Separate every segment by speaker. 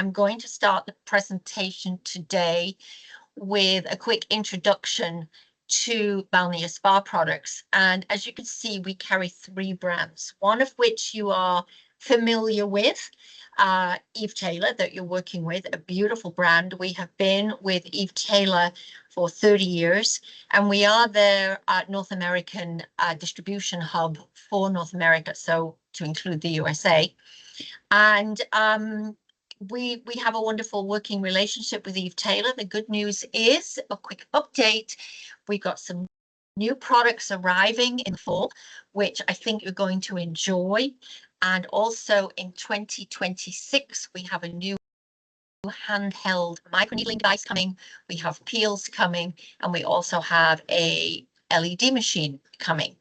Speaker 1: I'm going to start the presentation today with a quick introduction to Balnea Spa products. And as you can see, we carry 3 brands, one of which you are familiar with, Eve Taylor, that you're working with, a beautiful brand. We have been with Eve Taylor for 30 years, and we are their North American distribution hub for North America, so to include the USA. And we have a wonderful working relationship with Eve Taylor. The good news is, a quick update, we've got some new products arriving in the fall, which I think you're going to enjoy. And also in 2026, we have a new handheld microneedling device coming. We have peels coming, and we also have a LED machine coming,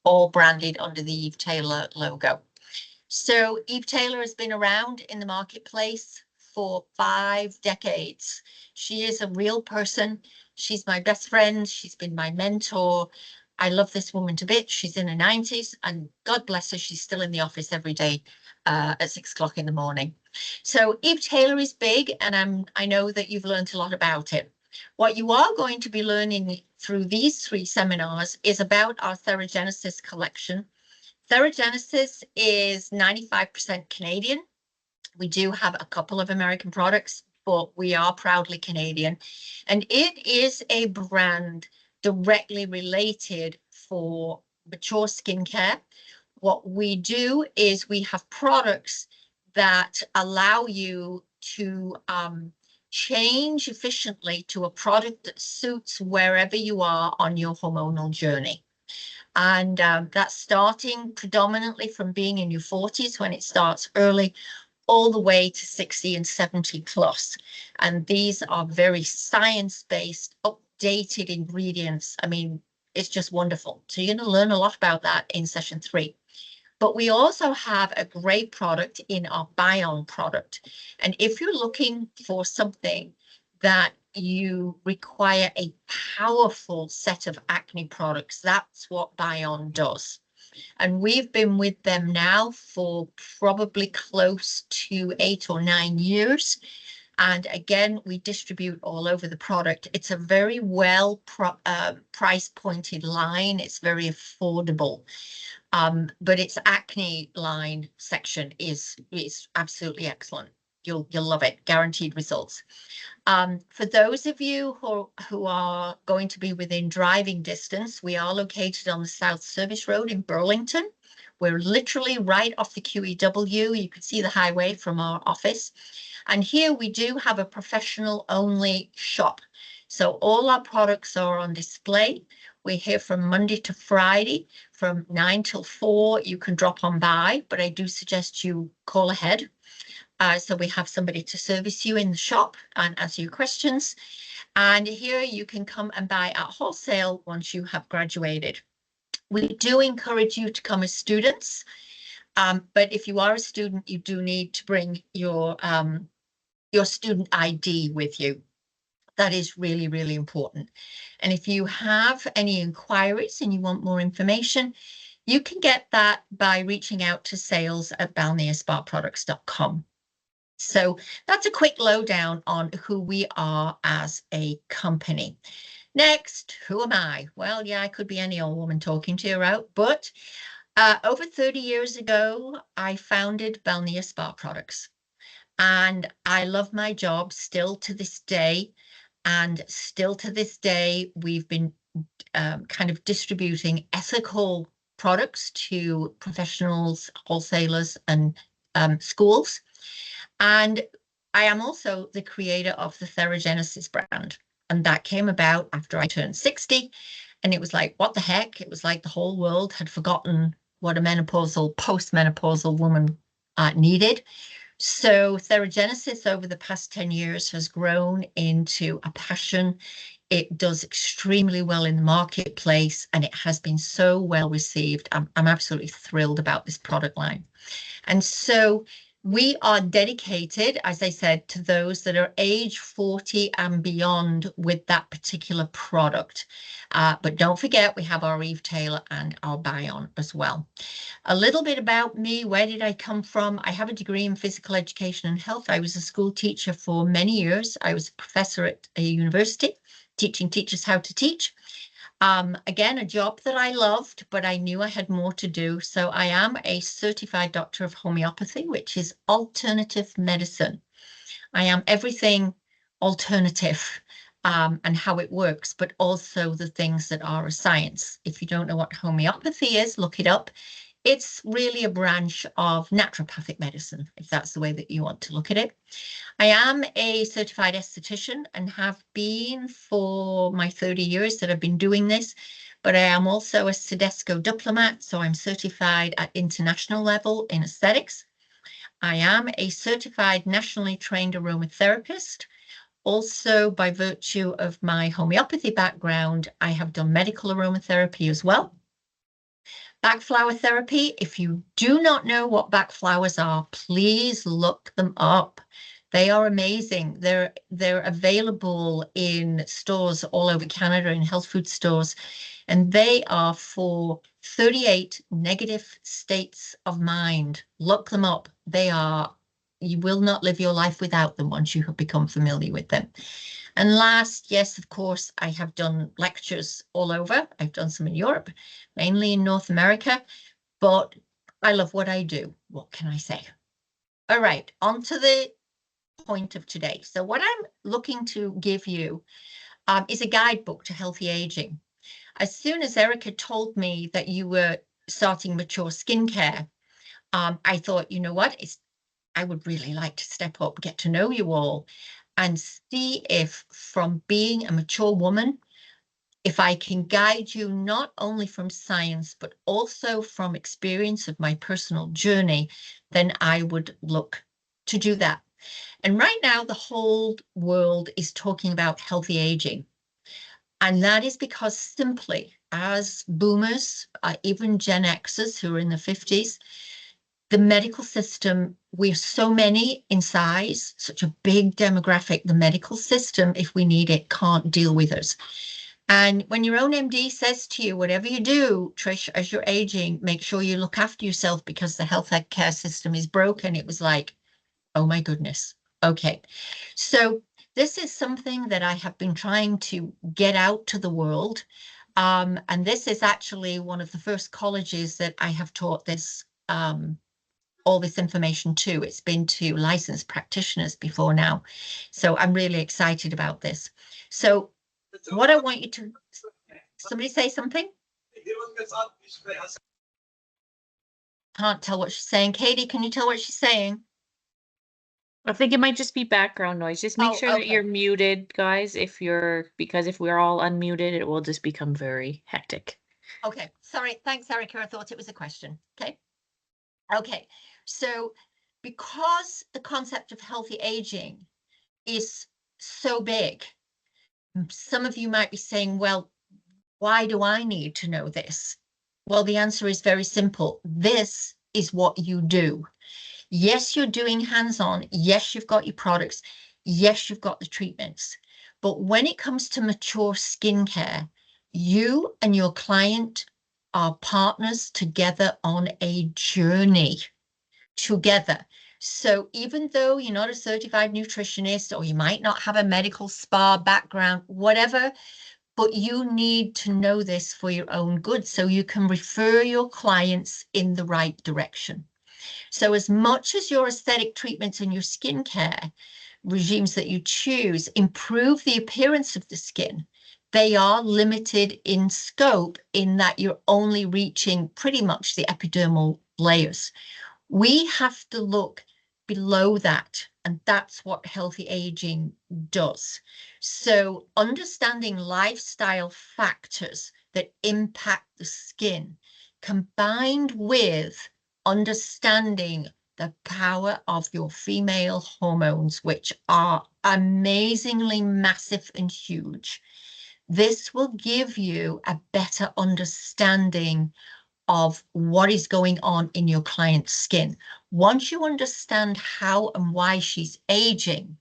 Speaker 1: all branded under the Eve Taylor logo. So Eve Taylor has been around in the marketplace for 5 decades. She is a real person. She's my best friend. She's been my mentor. I love this woman to bits. She's in her 90s, and God bless her, she's still in the office every day at 6 o'clock in the morning. So Eve Taylor is big, and I know that you've learned a lot about it. What you are going to be learning through these 3 seminars is about our TheraGenesis collection. TheraGenesis is 95% Canadian. We do have a couple of American products, but we are proudly Canadian. And it is a brand directly related for mature skincare. What we do is we have products that allow you to change efficiently to a product that suits wherever you are on your hormonal journey. And that's starting predominantly from being in your 40s, when it starts early, all the way to 60 and 70 plus. And these are very science-based, updated ingredients. I mean, it's just wonderful. So you're going to learn a lot about that in session 3. But we also have a great product in our Bion product. And if you're looking for something that you require a powerful set of acne products, that's what Bion does. And we've been with them now for probably close to 8 or 9 years. And again, we distribute all over the product. It's a very well price pointed line. It's very affordable. But its acne line section is absolutely excellent. You'll love it. Guaranteed results. For those of you who are going to be within driving distance, we are located on the South Service Road in Burlington. We're literally right off the QEW. You can see the highway from our office. And here we do have a professional-only shop. So all our products are on display. We're here from Monday to Friday from 9 till 4. You can drop on by, but I do suggest you call ahead. So we have somebody to service you in the shop and answer your questions. And here you can come and buy at wholesale once you have graduated. We do encourage you to come as students, but if you are a student, you do need to bring your student ID with you. That is really, really important. And if you have any inquiries and you want more information, you can get that by reaching out to sales@balneaspaproducts.com. So that's a quick lowdown on who we are as a company. Next, who am I? Well, yeah, I could be any old woman talking to you out, but over 30 years ago, I founded Balnea Spa Products. And I love my job still to this day. And still to this day, we've been kind of distributing ethical products to professionals, wholesalers, and schools. And I am also the creator of the TheraGenesis brand. And that came about after I turned 60. And it was like, what the heck? It was like the whole world had forgotten what a menopausal, postmenopausal woman needed. So TheraGenesis over the past 10 years has grown into a passion. It does extremely well in the marketplace, and it has been so well received. I'm absolutely thrilled about this product line. And so We are dedicated, as I said, to those that are age 40 and beyond with that particular product. But don't forget, we have our Eve Taylor and our Bion as well. A little bit about me. Where did I come from? I have a degree in physical education and health. I was a school teacher for many years. I was a professor at a university, teaching teachers how to teach. Again, a job that I loved, but I knew I had more to do. So I am a certified doctor of homeopathy, which is alternative medicine. I am everything alternative and how it works, but also the things that are a science. If you don't know what homeopathy is, look it up. It's really a branch of naturopathic medicine, if that's the way that you want to look at it. I am a certified esthetician and have been for my 30 years that I've been doing this, but I am also a Cedesco diplomat, so I'm certified at international level in aesthetics. I am a certified nationally trained aromatherapist. Also, by virtue of my homeopathy background, I have done medical aromatherapy as well. Back flower therapy, if you do not know what back flowers are, please look them up. They are amazing. They're available in stores all over Canada, in health food stores, and they are for 38 negative states of mind. Look them up. You will not live your life without them once you have become familiar with them. And last, yes, of course, I have done lectures all over. I've done some in Europe, mainly in North America, but I love what I do. What can I say? All right, on to the point of today. So what I'm looking to give you is a guidebook to healthy aging. As soon as Erica told me that you were starting mature skincare, I thought, you know what, I would really like to step up, get to know you all, and see if from being a mature woman, if I can guide you not only from science, but also from experience of my personal journey, then I would look to do that. And right now, the whole world is talking about healthy aging. And that is because simply as boomers, even Gen Xers who are in the 50s, the medical system, we're so many in size, such a big demographic, the medical system, if we need it, can't deal with us. And when your own MD says to you, whatever you do, Trish, as you're aging, make sure you look after yourself because the health care system is broken. It was like, oh my goodness. Okay. So this is something that I have been trying to get out to the world. And this is actually one of the first colleges that I have taught this all this information to. It's been to licensed practitioners before now. So I'm really excited about this. So what I want you to, somebody say something? Can't tell what she's saying. Katie, can you tell what she's saying?
Speaker 2: I think it might just be background noise. Just make sure that you're muted, guys, because if we're all unmuted, it will just become very hectic.
Speaker 1: Okay, sorry. Thanks, Erica. I thought it was a question. Okay. Okay, so because the concept of healthy aging is so big, some of you might be saying, well, why do I need to know this? Well, the answer is very simple. This is what you do. Yes, you're doing hands-on. Yes, you've got your products. Yes, you've got the treatments. But when it comes to mature skincare, you and your client are partners together on a journey together. So even though you're not a certified nutritionist or you might not have a medical spa background, whatever, but you need to know this for your own good so you can refer your clients in the right direction. So as much as your aesthetic treatments and your skincare regimes that you choose improve the appearance of the skin, they are limited in scope in that you're only reaching pretty much the epidermal layers. We have to look below that, and that's what healthy aging does. So understanding lifestyle factors that impact the skin, combined with understanding the power of your female hormones, which are amazingly massive and huge. This will give you a better understanding of what is going on in your client's skin. Once you understand how and why she's aging,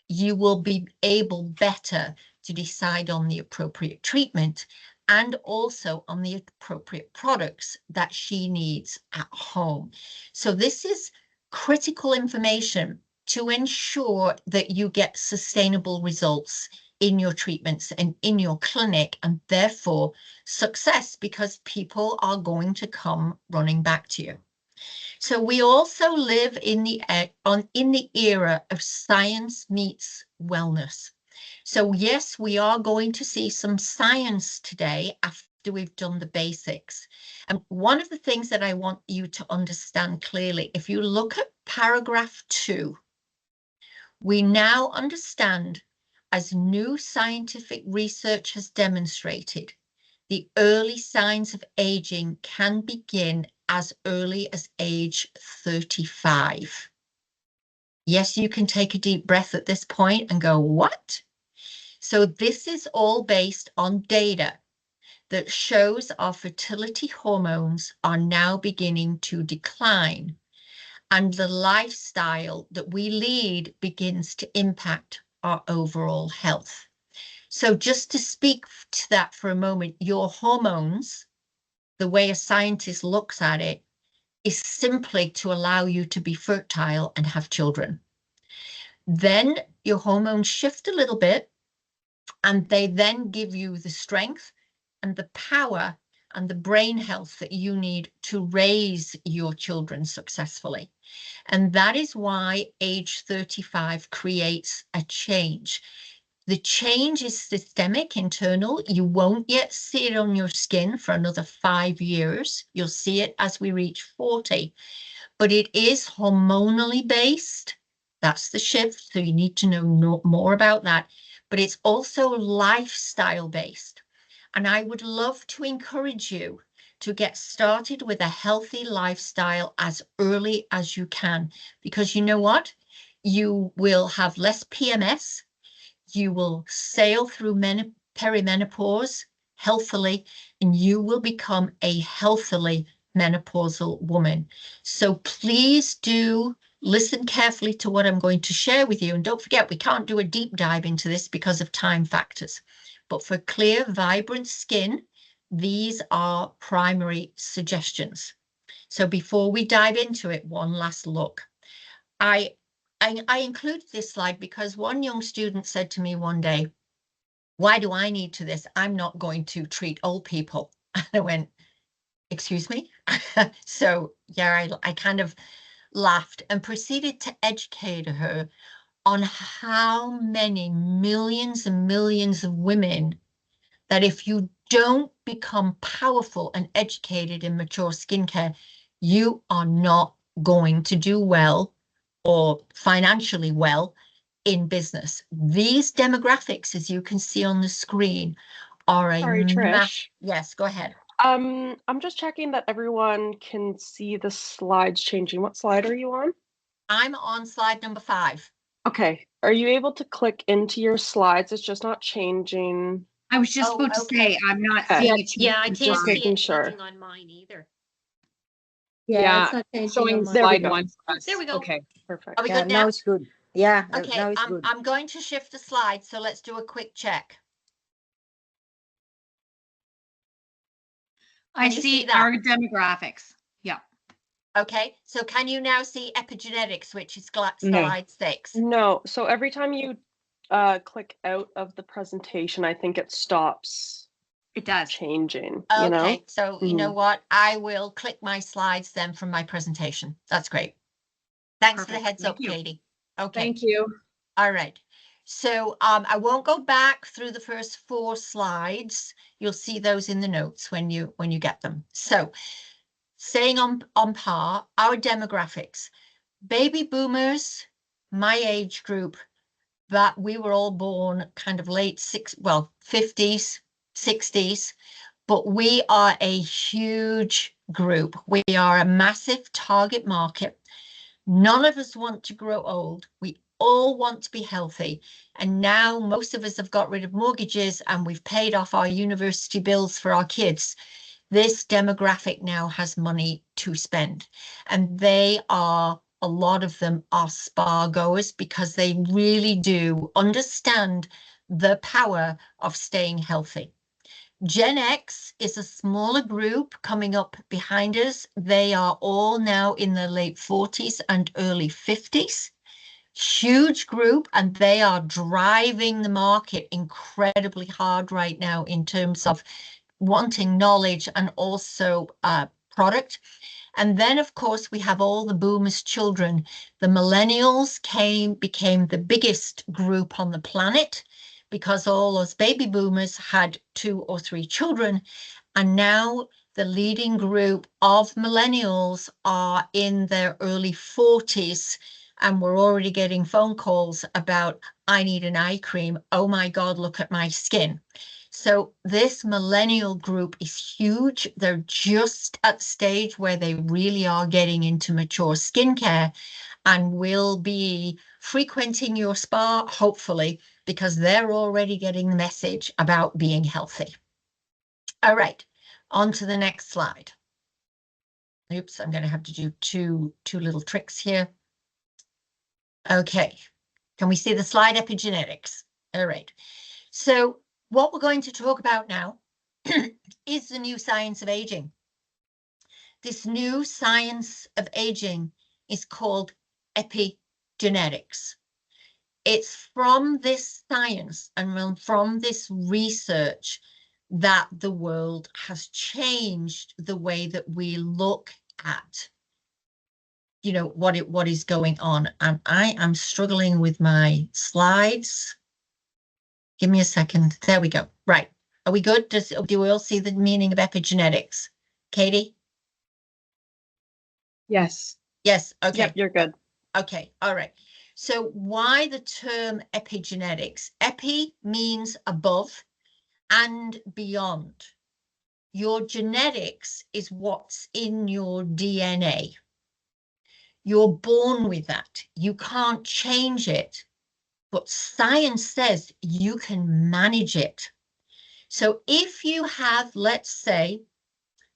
Speaker 1: you will be able better to decide on the appropriate treatment and also on the appropriate products that she needs at home. So this is critical information to ensure that you get sustainable results in your treatments and in your clinic, and therefore success, because people are going to come running back to you. So we also live in the era of science meets wellness. So yes, we are going to see some science today after we've done the basics. And one of the things that I want you to understand clearly, if you look at paragraph 2, we now understand, as new scientific research has demonstrated, the early signs of aging can begin as early as age 35. Yes, you can take a deep breath at this point and go, what? So this is all based on data that shows our fertility hormones are now beginning to decline, and the lifestyle that we lead begins to impact our overall health. So just to speak to that for a moment, your hormones, the way a scientist looks at it, is simply to allow you to be fertile and have children. Then your hormones shift a little bit, and they then give you the strength and the power and the brain health that you need to raise your children successfully. And that is why age 35 creates a change. The change is systemic, internal. You won't yet see it on your skin for another 5 years. You'll see it as we reach 40, but it is hormonally based. That's the shift. So you need to know more about that, but it's also lifestyle based. And I would love to encourage you to get started with a healthy lifestyle as early as you can, because you know what? You will have less PMS. You will sail through perimenopause healthily, and you will become a healthily menopausal woman. So please do listen carefully to what I'm going to share with you. And don't forget, we can't do a deep dive into this because of time factors. But for clear, vibrant skin, these are primary suggestions. So before we dive into it, one last look. I included this slide because one young student said to me one day, why do I need to this? I'm not going to treat old people. And I went, excuse me? So yeah, I kind of laughed and proceeded to educate her on how many millions and millions of women that if you don't become powerful and educated in mature skincare, you are not going to do well or financially well in business. These demographics, as you can see on the screen, are a
Speaker 3: Sorry, Trish.
Speaker 1: Yes, go ahead.
Speaker 3: I'm just checking that everyone can see the slides changing. What slide are you on?
Speaker 1: I'm on slide number 5.
Speaker 3: Okay. Are you able to click into your slides? It's just not changing.
Speaker 4: I was just about to say, I'm not
Speaker 3: Okay.
Speaker 4: seeing it.
Speaker 1: Yeah, I can't see
Speaker 3: making
Speaker 1: it
Speaker 3: sure.
Speaker 1: changing on mine either.
Speaker 5: Yeah, it's not changing
Speaker 2: Showing
Speaker 5: on mine.
Speaker 3: There we
Speaker 2: slide
Speaker 3: go.
Speaker 2: 1 for us.
Speaker 1: There we go.
Speaker 2: Okay.
Speaker 3: Perfect.
Speaker 1: Are we
Speaker 5: Yeah,
Speaker 1: good
Speaker 5: now
Speaker 1: now?
Speaker 5: it's good. Yeah,
Speaker 1: Okay,
Speaker 5: now it's good.
Speaker 1: I'm going to shift the slide, so let's do a quick check.
Speaker 4: I
Speaker 1: Can you see
Speaker 4: see
Speaker 1: that?
Speaker 4: our demographics. Yeah.
Speaker 1: Okay, so can you now see epigenetics, which is
Speaker 2: No.
Speaker 1: slide 6?
Speaker 3: No. So every time you click out of the presentation, I think it stops
Speaker 4: It does.
Speaker 3: changing.
Speaker 1: Okay,
Speaker 3: You know?
Speaker 1: so you know what? I will click my slides then from my presentation. That's great. Thanks for the
Speaker 4: Perfect.
Speaker 1: heads
Speaker 4: Thank
Speaker 1: up,
Speaker 4: you.
Speaker 1: Katie. Okay.
Speaker 2: Thank you.
Speaker 1: All right. So I won't go back through the first 4 slides. You'll see those in the notes when you get them. So staying on par, our demographics, baby boomers, my age group, that we were all born kind of late 50s, 60s, but we are a huge group. We are a massive target market. None of us want to grow old. We all want to be healthy. And now most of us have got rid of mortgages and we've paid off our university bills for our kids. This demographic now has money to spend, and a lot of them are spa goers because they really do understand the power of staying healthy. Gen X is a smaller group coming up behind us. They are all now in their late 40s and early 50s. Huge group, and they are driving the market incredibly hard right now in terms of wanting knowledge and also product. And then, of course, we have all the boomers' children. The millennials became the biggest group on the planet because all those baby boomers had 2 or 3 children. And now the leading group of millennials are in their early 40s. And we're already getting phone calls about, I need an eye cream. Oh my God, look at my skin. So this millennial group is huge. They're just at the stage where they really are getting into mature skincare and will be frequenting your spa, hopefully, because they're already getting the message about being healthy. All right, on to the next slide. Oops, I'm going to have to do two little tricks here. Okay, can we see the slide? Epigenetics. All right, so what we're going to talk about now is the new science of aging. This new science of aging is called epigenetics. It's from this science and from this research that the world has changed the way that we look at, you know, what is going on. And I am struggling with my slides. Give me a second. There we go. Right. Are we good? Do we all see the meaning of epigenetics? Katie?
Speaker 3: Yes.
Speaker 1: Yes. Okay.
Speaker 3: Yep, you're good.
Speaker 1: Okay. All right. So why the term epigenetics? Epi means above and beyond. Your genetics is what's in your DNA. You're born with that. You can't change it. But science says you can manage it. So if you have, let's say,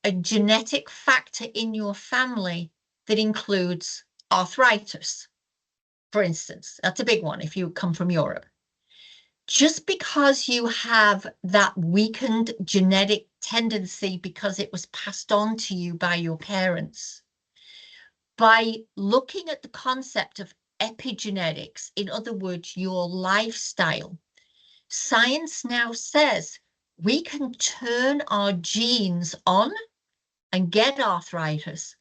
Speaker 1: a genetic factor in your family that includes arthritis, for instance, that's a big one if you come from Europe. Just because you have that weakened genetic tendency because it was passed on to you by your parents, by looking at the concept of epigenetics, in other words, your lifestyle, science now says we can turn our genes on and get arthritis,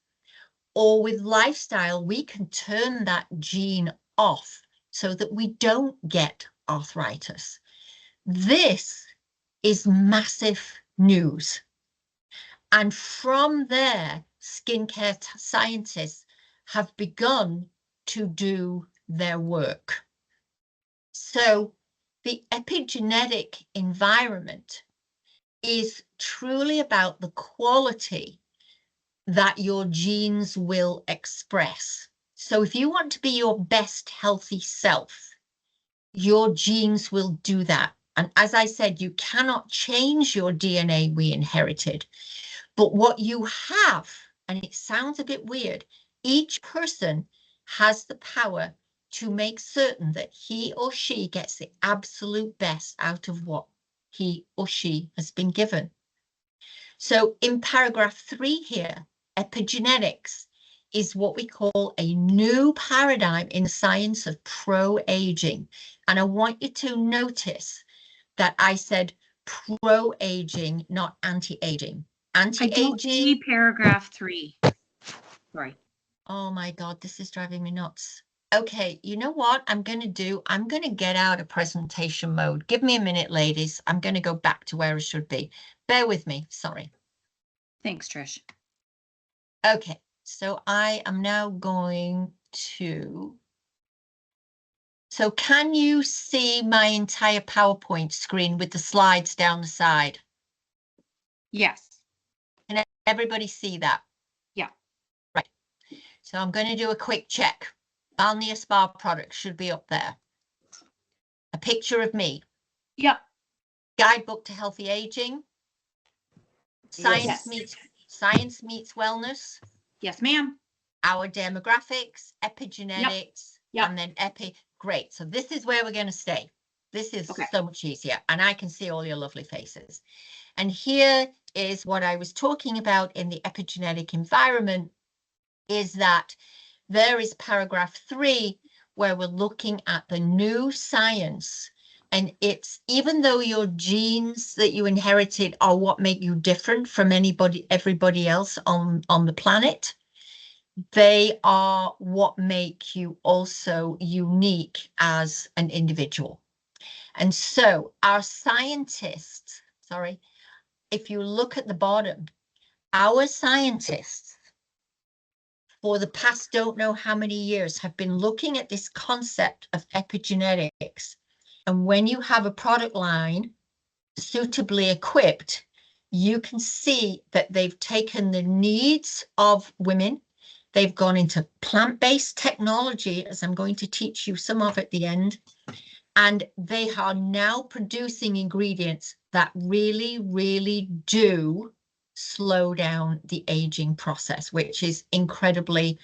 Speaker 1: or with lifestyle, we can turn that gene off so that we don't get arthritis. This is massive news. And from there, skincare scientists have begun to do their work. So the epigenetic environment is truly about the quality that your genes will express. So if you want to be your best healthy self, your genes will do that. And as I said, you cannot change your DNA we inherited. But what you have, and it sounds a bit weird, each person has the power to make certain that he or she gets the absolute best out of what he or she has been given. So in paragraph 3 here, epigenetics is what we call a new paradigm in the science of pro-aging. And I want you to notice that I said pro-aging, not anti-aging.
Speaker 4: I don't see
Speaker 1: Anti-aging.
Speaker 4: paragraph 3. Sorry.
Speaker 1: Oh my God, this is driving me nuts. Okay, you know what I'm going to do? I'm going to get out of presentation mode. Give me a minute, ladies. I'm going to go back to where it should be. Bear with me. Sorry.
Speaker 4: Thanks, Trish.
Speaker 1: Okay, so I am now going to. So can you see my entire PowerPoint screen with the slides down the side?
Speaker 4: Yes.
Speaker 1: Can everybody see that?
Speaker 4: Yeah.
Speaker 1: Right. So I'm going to do a quick check. Balnea Spa products should be up there. A picture of me.
Speaker 4: Yep.
Speaker 1: Guidebook to healthy aging. Science
Speaker 4: Yes.
Speaker 1: meets wellness,
Speaker 4: Yes, ma'am.
Speaker 1: our demographics, epigenetics,
Speaker 4: Yep.
Speaker 1: and then great. So this is where we're going to stay. This is
Speaker 4: Okay.
Speaker 1: so much easier, and I can see all your lovely faces. And here is what I was talking about in the epigenetic environment, is that there is paragraph 3 where we're looking at the new science. And it's, even though your genes that you inherited are what make you different from everybody else on the planet, they are what make you also unique as an individual. And so our scientists, if you look at the bottom, our scientists for the past don't know how many years have been looking at this concept of epigenetics. And when you have a product line suitably equipped, you can see that they've taken the needs of women. They've gone into plant-based technology, as I'm going to teach you some of at the end. And they are now producing ingredients that really, really do slow down the aging process, which is incredibly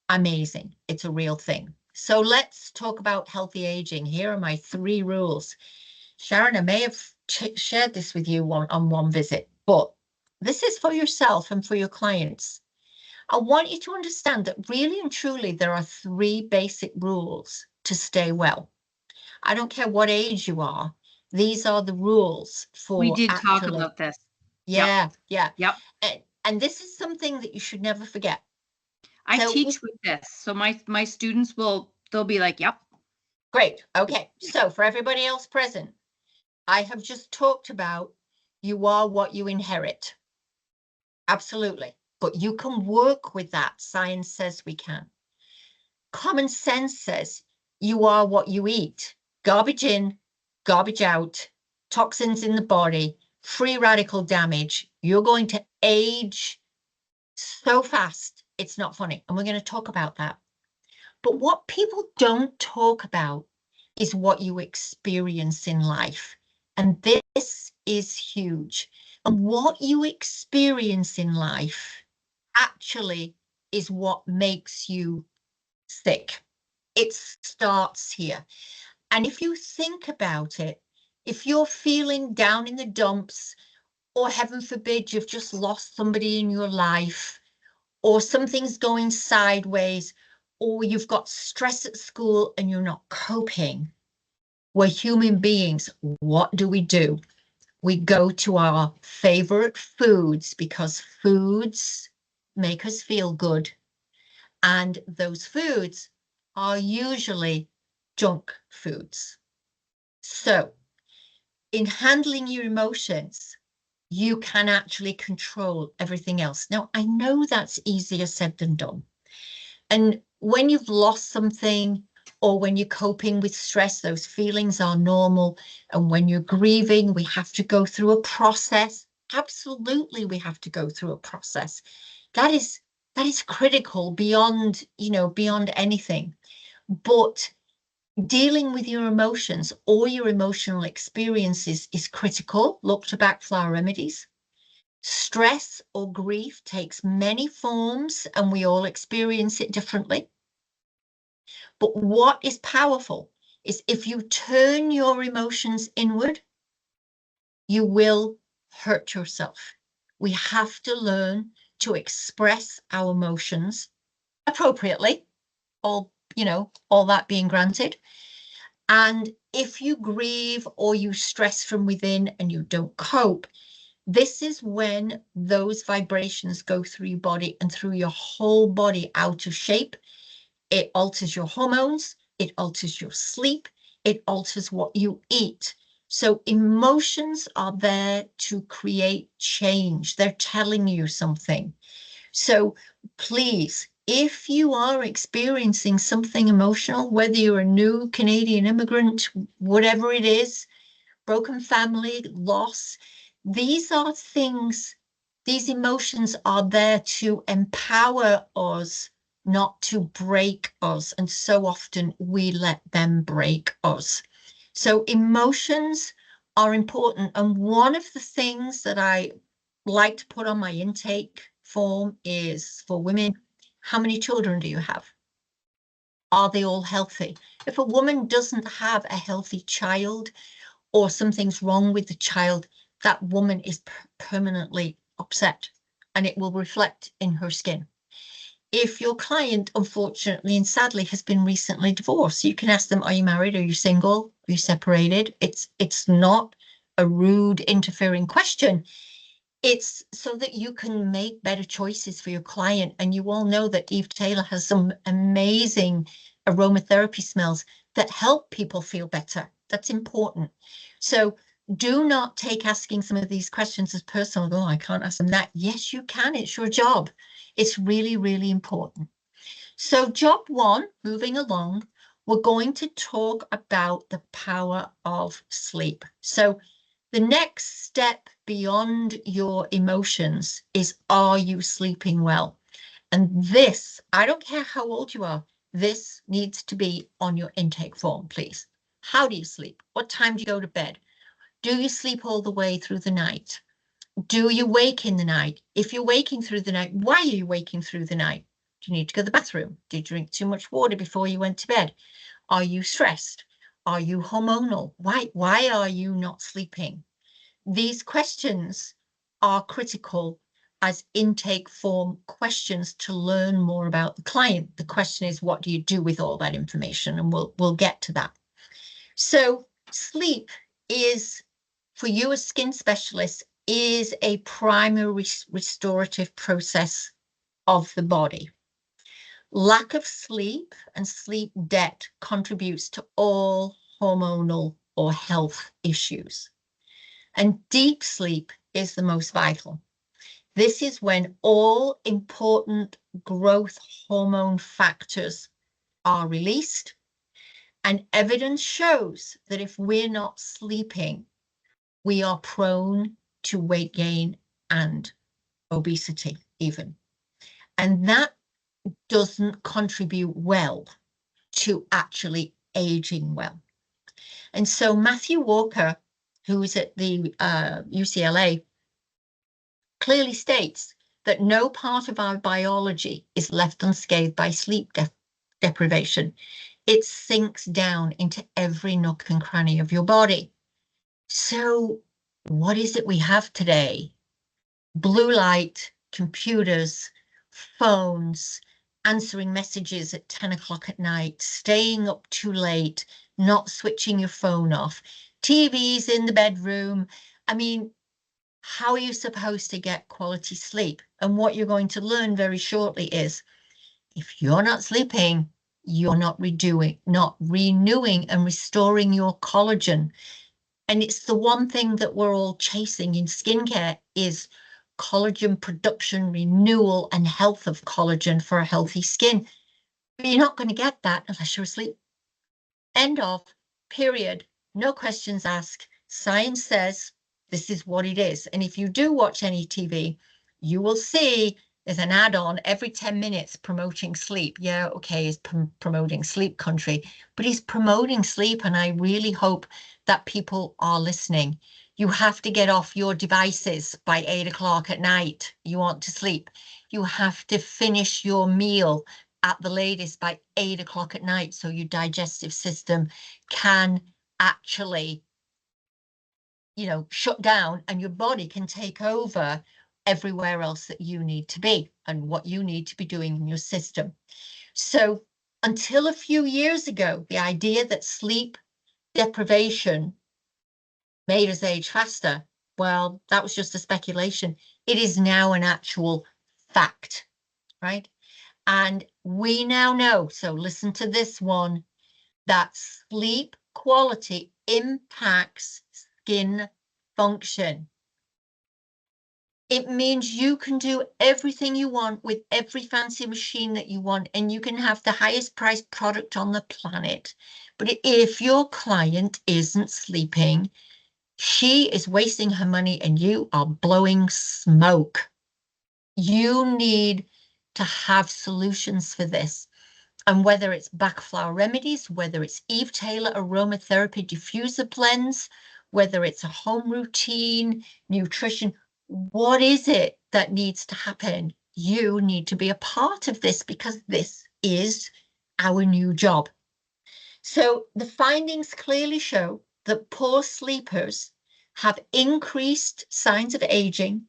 Speaker 1: amazing. It's a real thing. So let's talk about healthy aging. Here are my 3 rules. Sharon, I may have shared this with you on one visit, but this is for yourself and for your clients. I want you to understand that really and truly, there are 3 basic rules to stay well. I don't care what age you are. These are the rules for
Speaker 4: We did talk
Speaker 1: actually.
Speaker 4: about this.
Speaker 1: Yeah, yeah.
Speaker 4: Yep.
Speaker 1: And this is something that you should never forget.
Speaker 4: I
Speaker 1: So
Speaker 4: teach with this. So my students they'll be like, yep.
Speaker 1: Great. Okay. So for everybody else present, I have just talked about you are what you inherit. Absolutely. But you can work with that. Science says we can. Common sense says you are what you eat. Garbage in, garbage out, toxins in the body, free radical damage. You're going to age so fast, it's not funny. And we're going to talk about that. But what people don't talk about is what you experience in life. And this is huge. And what you experience in life actually is what makes you sick. It starts here. And if you think about it, if you're feeling down in the dumps, or heaven forbid, you've just lost somebody in your life, or something's going sideways, or you've got stress at school and you're not coping, we're human beings. What do? We go to our favorite foods because foods make us feel good. And those foods are usually junk foods. So in handling your emotions, you can actually control everything else. Now, I know that's easier said than done. And when you've lost something, or when you're coping with stress, those feelings are normal. And when you're grieving, we have to go through a process. Absolutely, we have to go through a process. That is critical beyond anything. But dealing with your emotions or your emotional experiences is critical. Look to back flower remedies. Stress or grief takes many forms and we all experience it differently. But what is powerful is if you turn your emotions inward, you will hurt yourself. We have to learn to express our emotions appropriately, all that being granted. And if you grieve or you stress from within and you don't cope, this is when those vibrations go through your body and through your whole body out of shape. It alters your hormones, it alters your sleep, it alters what you eat. So emotions are there to create change. They're telling you something. So please, if you are experiencing something emotional, whether you're a new Canadian immigrant, whatever it is, broken family, loss, these emotions are there to empower us, not to break us. And so often we let them break us. So emotions are important. And one of the things that I like to put on my intake form is for women, how many children do you have? Are they all healthy? If a woman doesn't have a healthy child or something's wrong with the child, that woman is permanently upset and it will reflect in her skin. If your client, unfortunately and sadly, has been recently divorced, you can ask them, are you married? Are you single? Are you separated? It's not a rude, interfering question. It's so that you can make better choices for your client. And you all know that Eve Taylor has some amazing aromatherapy smells that help people feel better. That's important. So do not take asking some of these questions as personal. Oh, I can't ask them that. Yes, you can. It's your job. It's really, really important. So job one, moving along, we're going to talk about the power of sleep. So the next step beyond your emotions is, are you sleeping well? And this, I don't care how old you are, this needs to be on your intake form, please. How do you sleep? What time do you go to bed? Do you sleep all the way through the night? Do you wake in the night? If you're waking through the night, why are you waking through the night? Do you need to go to the bathroom? Did you drink too much water before you went to bed? Are you stressed? Are you hormonal? Why are you not sleeping? These questions are critical as intake form questions to learn more about the client. The question is, what do you do with all that information? And we'll get to that. So sleep is, for you as skin specialists, is a primary restorative process of the body. Lack of sleep and sleep debt contributes to all hormonal or health issues. And deep sleep is the most vital. This is when all important growth hormone factors are released. And evidence shows that if we're not sleeping, we are prone to weight gain and obesity even. And that doesn't contribute well to actually aging well. And so Matthew Walker, who is at the UCLA, clearly states that no part of our biology is left unscathed by sleep deprivation. It sinks down into every nook and cranny of your body. So what is it we have today? Blue light, computers, phones, answering messages at 10 o'clock at night, staying up too late, not switching your phone off, TVs in the bedroom. I mean, how are you supposed to get quality sleep? And what you're going to learn very shortly is, if you're not sleeping, you're not renewing and restoring your collagen. And it's the one thing that we're all chasing in skincare is collagen production, renewal, and health of collagen for a healthy skin. But you're not going to get that unless you're asleep. End of, period. No questions asked. Science says this is what it is. And if you do watch any TV, you will see there's an add-on every 10 minutes promoting sleep. Yeah, okay, he's promoting Sleep Country, but he's promoting sleep, and I really hope that people are listening. You have to get off your devices by 8 o'clock at night. You want to sleep. You have to finish your meal at the latest by 8 o'clock at night so your digestive system can actually, shut down and your body can take over everywhere else that you need to be and what you need to be doing in your system. So until a few years ago, the idea that sleep deprivation made us age faster, well, that was just a speculation. It is now an actual fact, right? And we now know, so listen to this one, that sleep quality impacts skin function. It means you can do everything you want with every fancy machine that you want, and you can have the highest priced product on the planet. But if your client isn't sleeping, she is wasting her money and you are blowing smoke. You need to have solutions for this. And whether it's backflower remedies, whether it's Eve Taylor aromatherapy diffuser blends, whether it's a home routine, nutrition, What is it that needs to happen? You need to be a part of this because this is our new job. So the findings clearly show that poor sleepers have increased signs of aging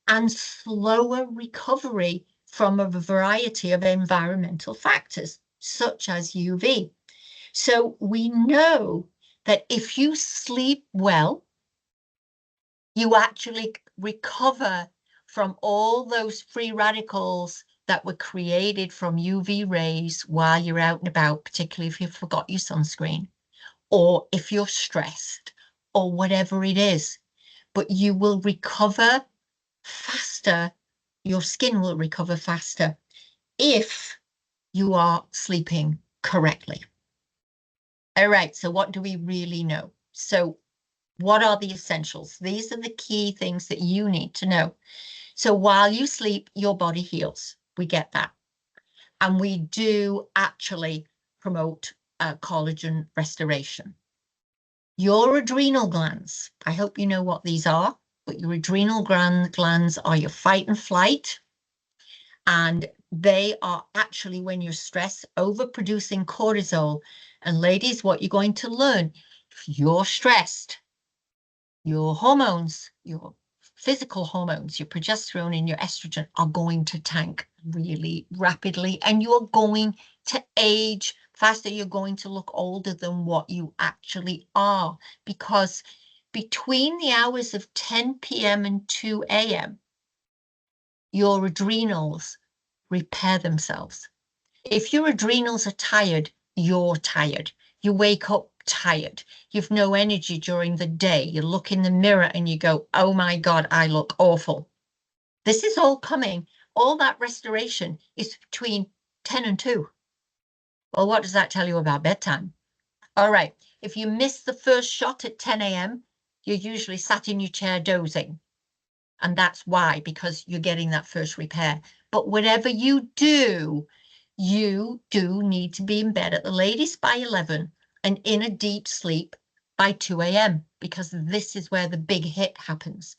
Speaker 1: and slower recovery from a variety of environmental factors, such as UV. So we know that if you sleep well, you actually recover from all those free radicals that were created from UV rays while you're out and about, particularly if you forgot your sunscreen, or if you're stressed, or whatever it is. But you will recover faster, your skin will recover faster if you are sleeping correctly. All right, so what do we really know? So what are the essentials? These are the key things that you need to know. So while you sleep, your body heals. We get that. And we do actually promote collagen restoration. Your adrenal glands, I hope you know what these are, but your adrenal glands are your fight and flight. And they are actually, when you're stressed, overproducing cortisol. And ladies, what you're going to learn, if you're stressed, your hormones, your physical hormones, your progesterone and your estrogen are going to tank really rapidly, and you're going to age faster. You're going to look older than what you actually are, because between the hours of 10 p.m. and 2 a.m., your adrenals repair themselves. If your adrenals are tired, you're tired. You wake up tired. You've no energy during the day. You look in the mirror and you go, oh my God, I look awful. This is all coming. All that restoration is between 10 and 2. Well, what does that tell you about bedtime? All right. If you miss the first shot at 10 a.m., you're usually sat in your chair dozing. And that's why, because you're getting that first repair. But whatever you do need to be in bed at the latest by 11 and in a deep sleep by 2 a.m. because this is where the big hit happens.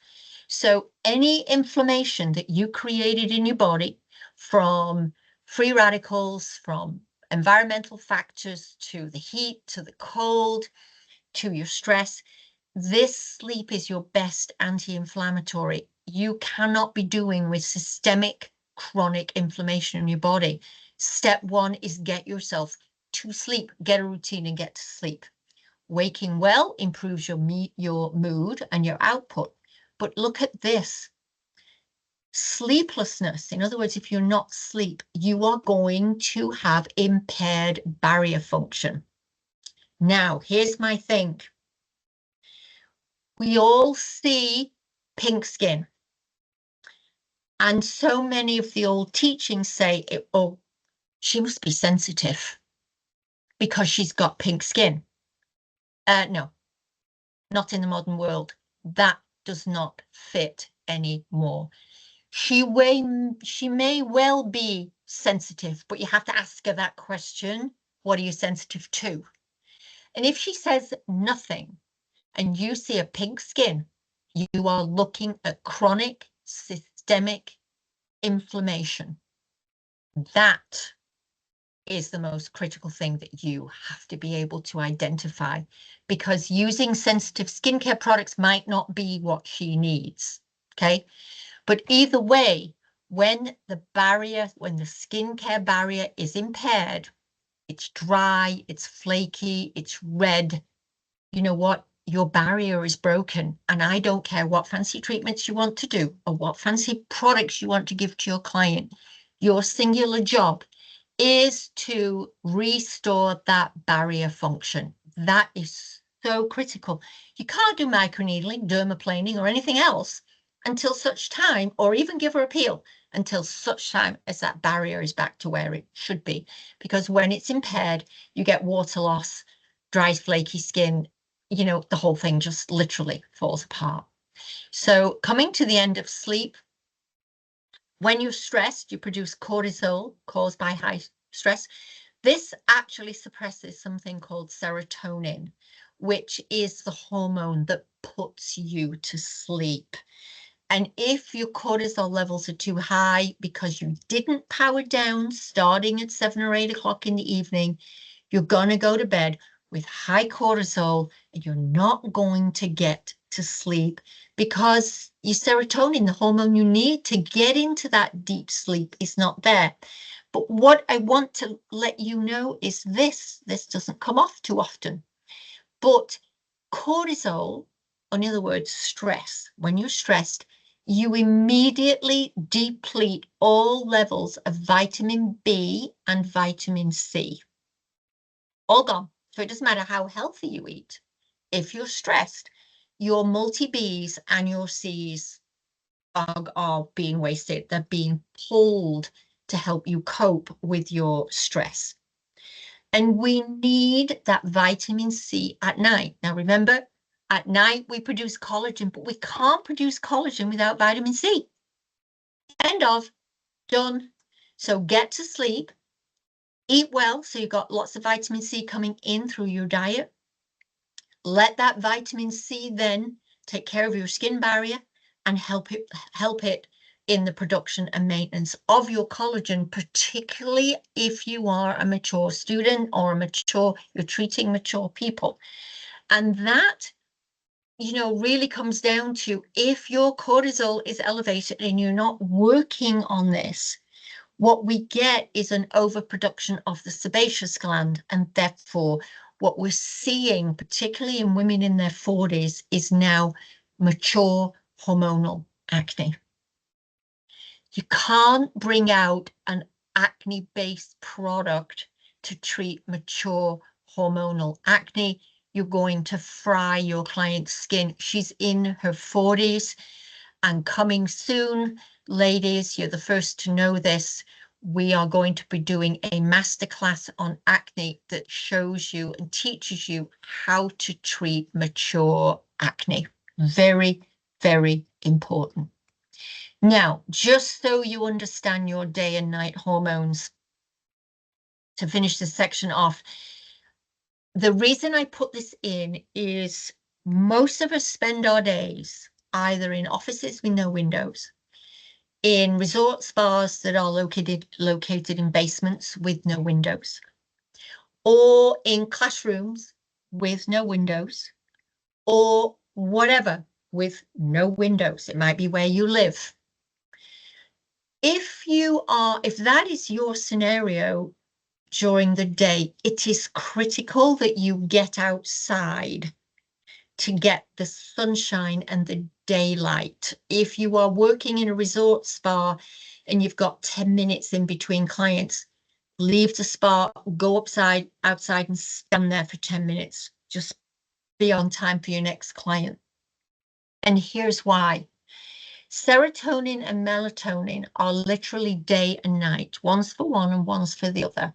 Speaker 1: So any inflammation that you created in your body from free radicals, from environmental factors, to the heat, to the cold, to your stress, this sleep is your best anti-inflammatory. You cannot be doing with systemic chronic inflammation in your body. Step one is get yourself to sleep, get a routine and get to sleep. Waking well improves your mood and your output. But look at this. Sleeplessness, in other words, if you're not asleep, you are going to have impaired barrier function. Now, here's my thing. We all see pink skin. And so many of the old teachings say, oh, she must be sensitive because she's got pink skin. No, not in the modern world. That does not fit anymore. She may well be sensitive, but you have to ask her that question. What are you sensitive to? And if she says nothing and you see a pink skin, you are looking at chronic systemic inflammation. That is the most critical thing that you have to be able to identify, because using sensitive skincare products might not be what she needs. Okay. But either way, when the skincare barrier is impaired, it's dry, it's flaky, it's red, you know what? Your barrier is broken. And I don't care what fancy treatments you want to do or what fancy products you want to give to your client. Your singular job is to restore that barrier function. That is so critical. You can't do microneedling, dermaplaning, or anything else until such time, or even give her a peel, until such time as that barrier is back to where it should be. Because when it's impaired, you get water loss, dry, flaky skin, you know, the whole thing just literally falls apart. So coming to the end of sleep, when you're stressed, you produce cortisol caused by high stress. This actually suppresses something called serotonin, which is the hormone that puts you to sleep. And if your cortisol levels are too high because you didn't power down starting at 7 or 8 o'clock in the evening, you're going to go to bed with high cortisol and you're not going to get to sleep because your serotonin, the hormone you need to get into that deep sleep, is not there. But what I want to let you know is this doesn't come off too often, but cortisol, in other words, stress, when you're stressed, you immediately deplete all levels of vitamin B and vitamin C. All gone. So it doesn't matter how healthy you eat. If you're stressed, your multi-Bs and your Cs are being wasted. They're being pulled to help you cope with your stress. And we need that vitamin C at night. Now, remember, at night we produce collagen, but we can't produce collagen without vitamin C. End of. Done. So get to sleep. Eat well, so you've got lots of vitamin C coming in through your diet. Let that vitamin C then take care of your skin barrier and help it in the production and maintenance of your collagen, particularly if you are a mature student or you're treating mature people. And that, really comes down to if your cortisol is elevated and you're not working on this, what we get is an overproduction of the sebaceous gland, and therefore what we're seeing, particularly in women in their 40s, is now mature hormonal acne. You can't bring out an acne-based product to treat mature hormonal acne. You're going to fry your client's skin. She's in her 40s, and coming soon, ladies, you're the first to know this, we are going to be doing a masterclass on acne that shows you and teaches you how to treat mature acne. Very, very important. Now, just so you understand your day and night hormones, to finish this section off, the reason I put this in is most of us spend our days either in offices with no windows, in resort spas that are located in basements with no windows, or in classrooms with no windows, or whatever with no windows. It might be where you live. If that is your scenario during the day, it is critical that you get outside to get the sunshine and the daylight. If you are working in a resort spa and you've got 10 minutes in between clients, leave the spa, go outside and stand there for 10 minutes. Just be on time for your next client. And here's why. Serotonin and melatonin are literally day and night. One's for one and one's for the other.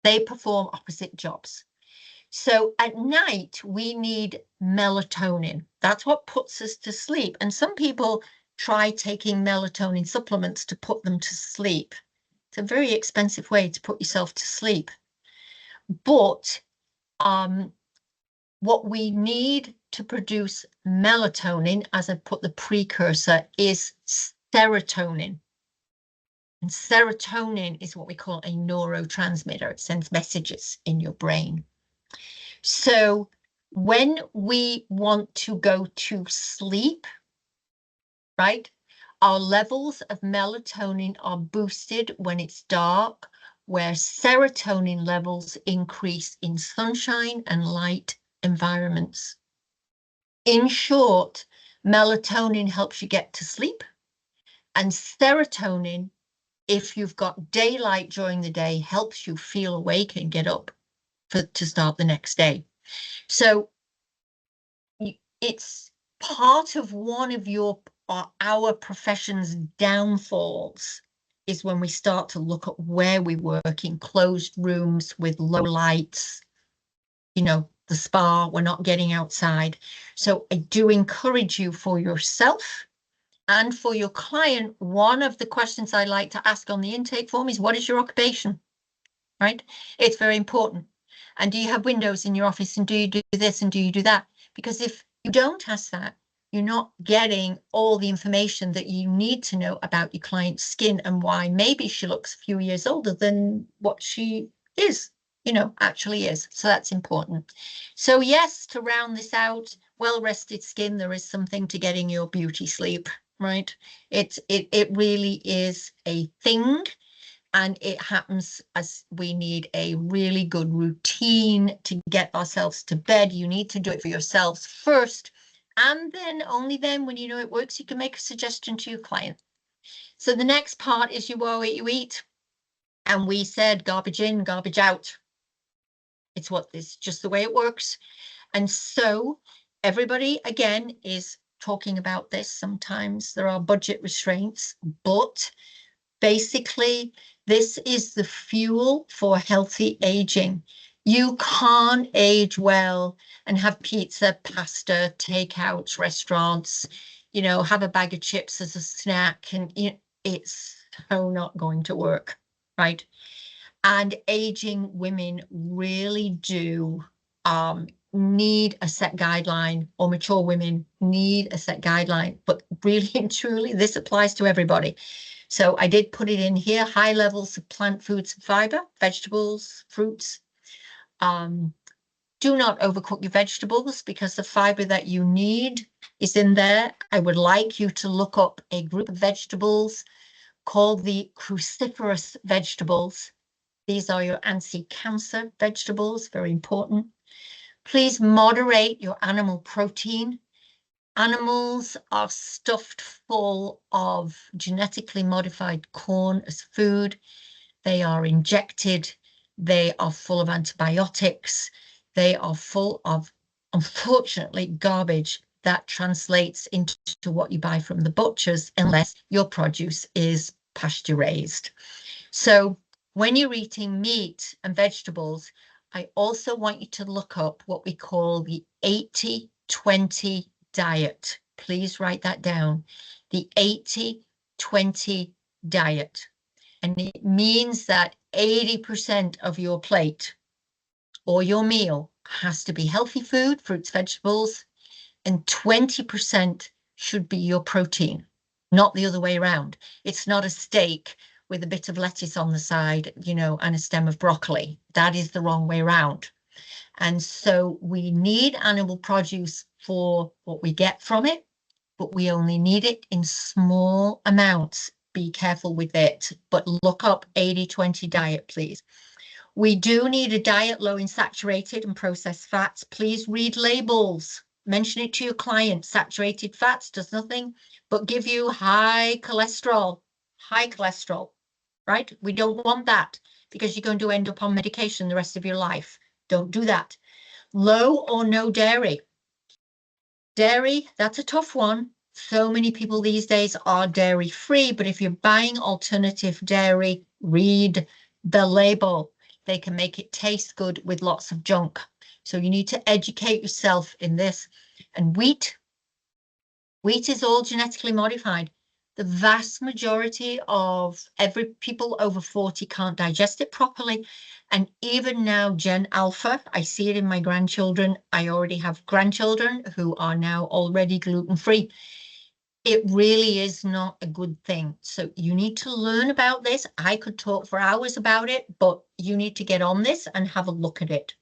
Speaker 1: They perform opposite jobs. So at night, we need melatonin. That's what puts us to sleep. And some people try taking melatonin supplements to put them to sleep. It's a very expensive way to put yourself to sleep. But what we need to produce melatonin, as I put the precursor, is serotonin. And serotonin is what we call a neurotransmitter. It sends messages in your brain. So when we want to go to sleep, right, our levels of melatonin are boosted when it's dark, where serotonin levels increase in sunshine and light environments. In short, melatonin helps you get to sleep, and serotonin, if you've got daylight during the day, helps you feel awake and get up to start the next day. So it's part of one of our profession's downfalls is when we start to look at where we work in closed rooms with low lights, the spa, we're not getting outside. So I do encourage you, for yourself and for your client, one of the questions I like to ask on the intake form is, what is your occupation? Right? It's very important. And do you have windows in your office, and do you do this and do you do that? Because if you don't ask that, You're not getting all the information that you need to know about your client's skin and why maybe she looks a few years older than what she is, actually is. So that's important. So yes, to round this out, well-rested skin, there is something to getting your beauty sleep, right? It really is a thing. And it happens as we need a really good routine to get ourselves to bed. You need to do it for yourselves first. And then only then, when you know it works, you can make a suggestion to your client. So the next part is you are what you eat. And we said garbage in, garbage out. It's just the way it works. And so everybody, again, is talking about this. Sometimes there are budget restraints, but basically, this is the fuel for healthy aging. You can't age well and have pizza, pasta, takeouts, restaurants, have a bag of chips as a snack. And it's so not going to work, right? And aging women really do need a set guideline, or mature women need a set guideline. But really and truly, this applies to everybody. So I did put it in here, high levels of plant foods and fiber, vegetables, fruits. Do not overcook your vegetables because the fiber that you need is in there. I would like you to look up a group of vegetables called the cruciferous vegetables. These are your anti-cancer vegetables, very important. Please moderate your animal protein. Animals are stuffed full of genetically modified corn as food. They are injected. They are full of antibiotics. They are full of, unfortunately, garbage that translates into what you buy from the butchers unless your produce is pasture raised. So when you're eating meat and vegetables, I also want you to look up what we call the 80-20 diet. Please write that down. The 80-20 diet. And it means that 80% of your plate or your meal has to be healthy food, fruits, vegetables, and 20% should be your protein, not the other way around. It's not a steak with a bit of lettuce on the side, and a stem of broccoli. That is the wrong way around. And so we need animal produce for what we get from it, but we only need it in small amounts. Be careful with it, but look up 80-20 diet, please. We do need a diet low in saturated and processed fats. Please read labels. Mention it to your client. Saturated fats does nothing but give you high cholesterol, right? We don't want that because you're going to end up on medication the rest of your life. Don't do that. Low or no dairy. Dairy, that's a tough one. So many people these days are dairy free, but if you're buying alternative dairy, read the label. They can make it taste good with lots of junk. So you need to educate yourself in this. And wheat is all genetically modified. The vast majority of people over 40 can't digest it properly. And even now, Gen Alpha, I see it in my grandchildren. I already have grandchildren who are now already gluten-free. It really is not a good thing. So you need to learn about this. I could talk for hours about it, but you need to get on this and have a look at it.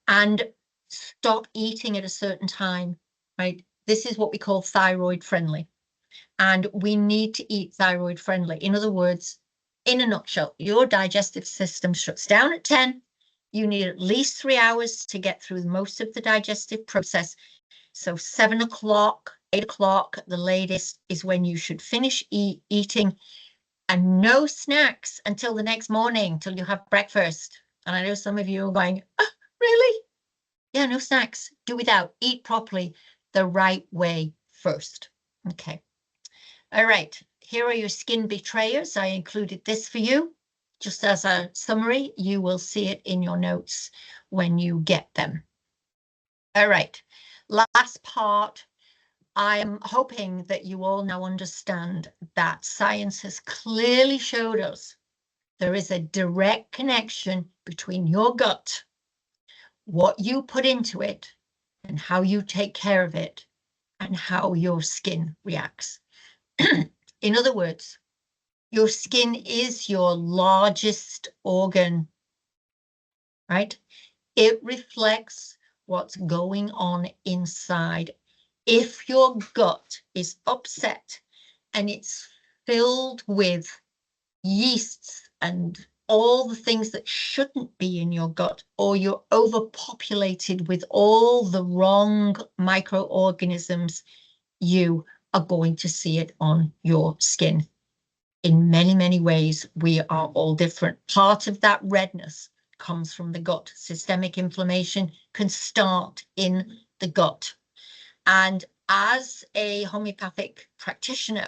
Speaker 1: And stop eating at a certain time, right? This is what we call thyroid friendly. And we need to eat thyroid friendly. In other words, in a nutshell, your digestive system shuts down at 10. You need at least 3 hours to get through most of the digestive process. So 7 o'clock, 8 o'clock at the latest is when you should finish eating, and no snacks until the next morning, till you have breakfast. And I know some of you are going, oh, really? Yeah, no snacks. Do without. Eat properly the right way first. Okay. All right. Here are your skin betrayers. I included this for you. Just as a summary, you will see it in your notes when you get them. All right. Last part. I'm hoping that you all now understand that science has clearly showed us there is a direct connection between your gut, what you put into it, and how you take care of it, and how your skin reacts. In other words, your skin is your largest organ, right? It reflects what's going on inside. If your gut is upset and it's filled with yeasts and all the things that shouldn't be in your gut, or you're overpopulated with all the wrong microorganisms, you are going to see it on your skin. In many, many ways, we are all different. Part of that redness comes from the gut. Systemic inflammation can start in the gut. And as a homeopathic practitioner,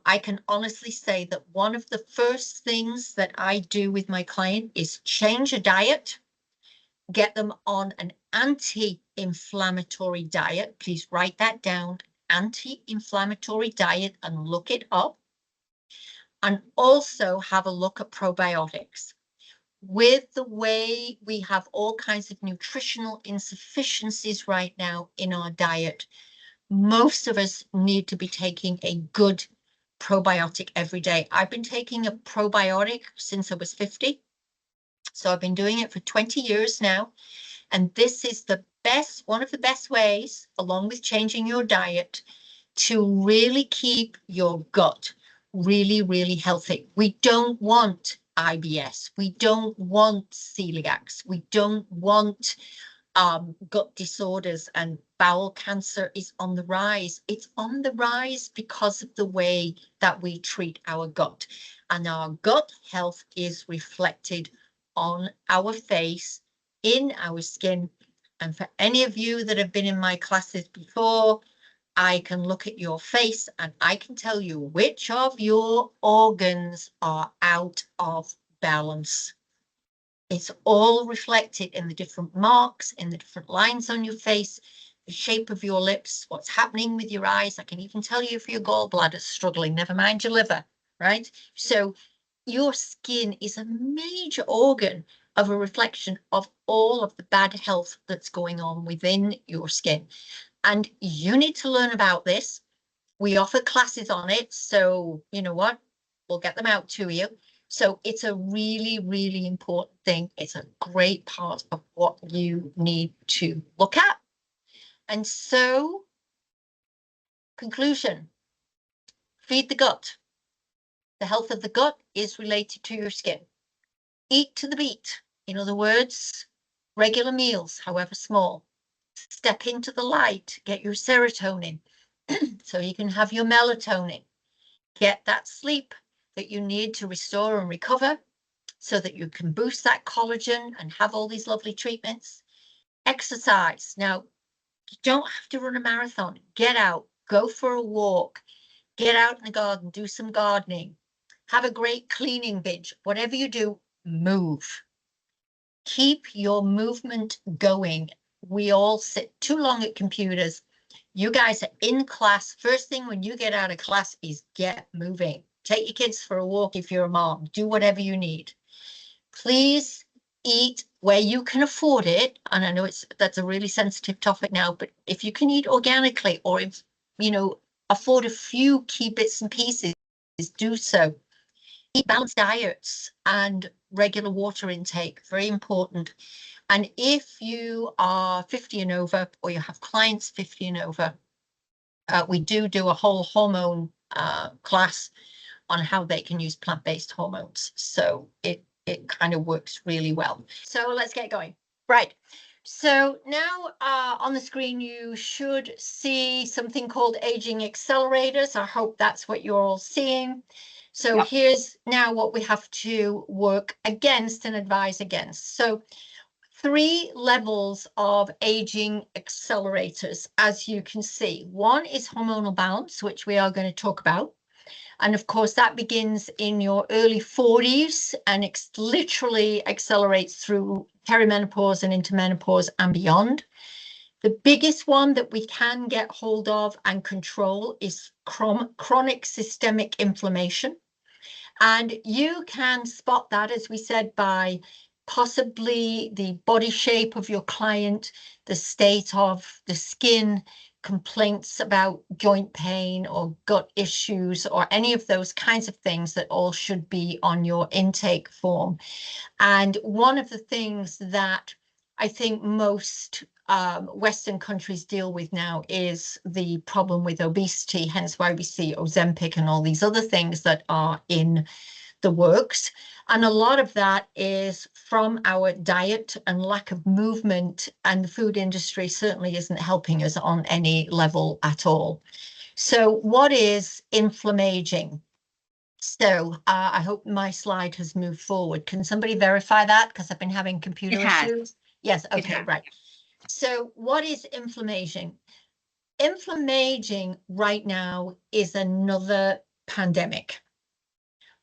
Speaker 1: I can honestly say that one of the first things that I do with my client is change a diet, get them on an anti-inflammatory diet. Please write that down, anti-inflammatory diet, and look it up. And also have a look at probiotics. With the way we have all kinds of nutritional insufficiencies right now in our diet, most of us need to be taking a good probiotic every day. I've been taking a probiotic since I was 50. So I've been doing it for 20 years now. And this is the best, one of the best ways, along with changing your diet, to really keep your gut really, really healthy. We don't want IBS. We don't want celiacs. We don't want gut disorders, and bowel cancer is on the rise. It's on the rise because of the way that we treat our gut, and our gut health is reflected on our face, in our skin. And for any of you that have been in my classes before, I can look at your face and I can tell you which of your organs are out of balance. It's all reflected in the different marks, in the different lines on your face, the shape of your lips, what's happening with your eyes. I can even tell you if your gallbladder's struggling, never mind your liver, right? So your skin is a major organ of a reflection of all of the bad health that's going on within your skin. And you need to learn about this. We offer classes on it. So you know what? We'll get them out to you. So it's a really, really important thing. It's a great part of what you need to look at. And so, conclusion, feed the gut. The health of the gut is related to your skin. Eat to the beat. In other words, regular meals, however small. Step into the light, get your serotonin so you can have your melatonin. Get that sleep that you need to restore and recover so that you can boost that collagen and have all these lovely treatments. Exercise. Now, you don't have to run a marathon. Get out, go for a walk, get out in the garden, do some gardening, have a great cleaning binge. Whatever you do, move. Keep your movement going. We all sit too long at computers. You guys are in class. First thing when you get out of class is get moving. Take your kids for a walk if you're a mom. Do whatever you need. Please eat where you can afford it. And I know that's a really sensitive topic now, but if you can eat organically, or if, you know, afford a few key bits and pieces, do so. Eat balanced diets and regular water intake, very important. And if you are 50 and over, or you have clients 50 and over, we do a whole hormone class on how they can use plant-based hormones. So it kind of works really well. So let's get going. Right. So now on the screen, you should see something called aging accelerators. I hope that's what you're all seeing. So yep. Here's now what we have to work against and advise against. So 3 levels of aging accelerators, as you can see. One is hormonal balance, which we are going to talk about. And of course, that begins in your early 40s and it literally accelerates through perimenopause and into menopause and beyond. The biggest one that we can get hold of and control is chronic systemic inflammation. And you can spot that, as we said, by possibly the body shape of your client, the state of the skin, complaints about joint pain or gut issues or any of those kinds of things, that all should be on your intake form. And one of the things that I think most Western countries deal with now is the problem with obesity, hence why we see Ozempic and all these other things that are in the works. And a lot of that is from our diet and lack of movement, and the food industry certainly isn't helping us on any level at all. So what is inflammaging? So I hope my slide has moved forward. Can somebody verify that? Because I've been having computer issues. Yes, okay, right. So what is inflammation? Inflammaging right now is another pandemic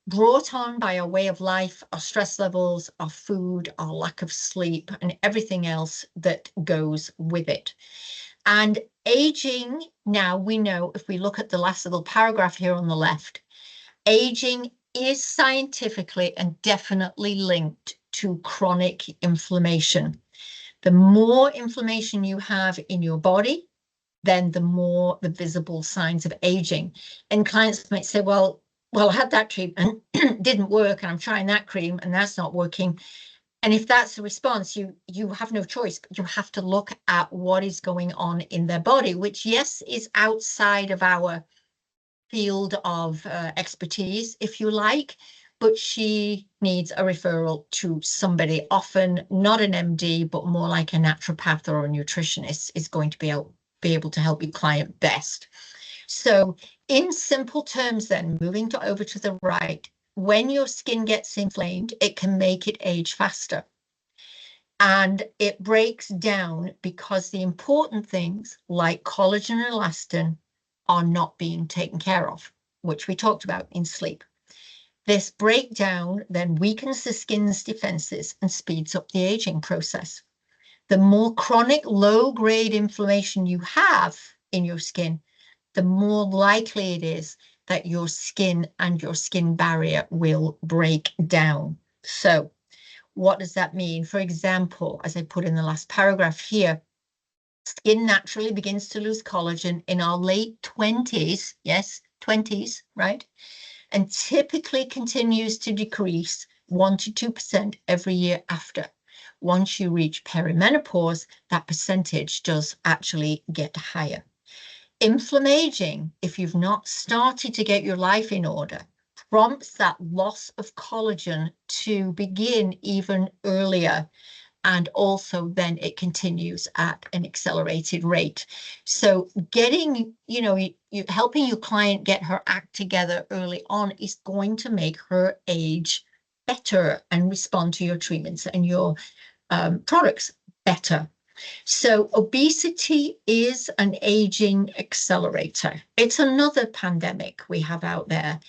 Speaker 1: brought on by our way of life, our stress levels, our food, our lack of sleep, and everything else that goes with it. And aging, now we know, if we look at the last little paragraph here on the left, aging is scientifically and definitely linked to chronic inflammation. The more inflammation you have in your body, then the more the visible signs of aging. And clients might say, well, I had that treatment, didn't work, and I'm trying that cream and that's not working. And if that's the response, you have no choice, but you have to look at what is going on in their body, which, yes, is outside of our field of expertise, if you like, but she needs a referral to somebody, often not an MD, but more like a naturopath or a nutritionist is going to be able to help your client best. So in simple terms, then, moving over to the right, when your skin gets inflamed, it can make it age faster. And it breaks down because the important things like collagen and elastin are not being taken care of, which we talked about in sleep. This breakdown then weakens the skin's defenses and speeds up the aging process. The more chronic low-grade inflammation you have in your skin, the more likely it is that your skin and your skin barrier will break down. So what does that mean? For example, as I put in the last paragraph here, skin naturally begins to lose collagen in our late 20s, yes, 20s, right? And typically continues to decrease 1 to 2% every year after. Once you reach perimenopause, that percentage does actually get higher. Inflammaging, if you've not started to get your life in order, prompts that loss of collagen to begin even earlier. And also then it continues at an accelerated rate. So getting, helping your client get her act together early on is going to make her age better and respond to your treatments and your products better. So obesity is an aging accelerator. It's another pandemic we have out there.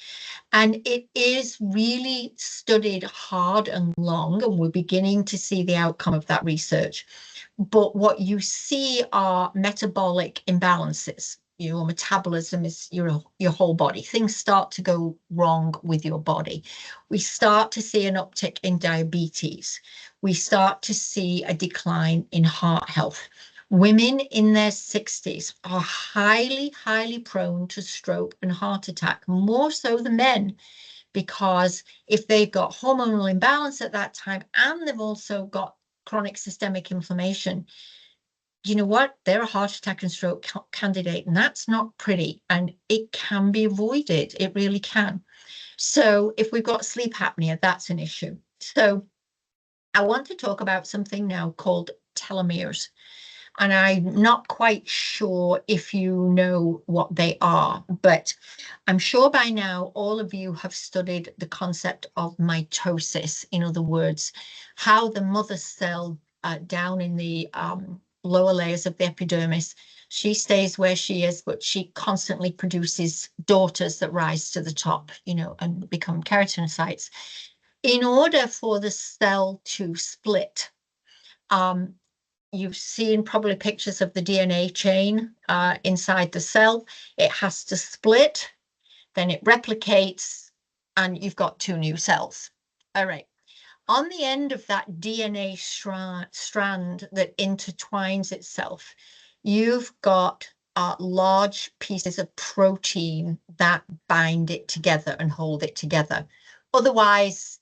Speaker 1: And it is really studied hard and long, and we're beginning to see the outcome of that research. But what you see are metabolic imbalances. Your metabolism is your whole body. Things start to go wrong with your body. We start to see an uptick in diabetes. We start to see a decline in heart health. Women in their 60s are highly, highly prone to stroke and heart attack, more so than men, because if they've got hormonal imbalance at that time and they've also got chronic systemic inflammation, you know what? They're a heart attack and stroke candidate, and that's not pretty, and it can be avoided. It really can. So if we've got sleep apnea, that's an issue. So I want to talk about something now called telomeres. And I'm not quite sure if you know what they are, but I'm sure by now all of you have studied the concept of mitosis. In other words, how the mother cell down in the lower layers of the epidermis, she stays where she is, but she constantly produces daughters that rise to the top, and become keratinocytes. In order for the cell to split, you've seen probably pictures of the DNA chain inside the cell. It has to split, then it replicates, and you've got 2 new cells. All right. On the end of that DNA strand that intertwines itself, you've got large pieces of protein that bind it together and hold it together. Otherwise,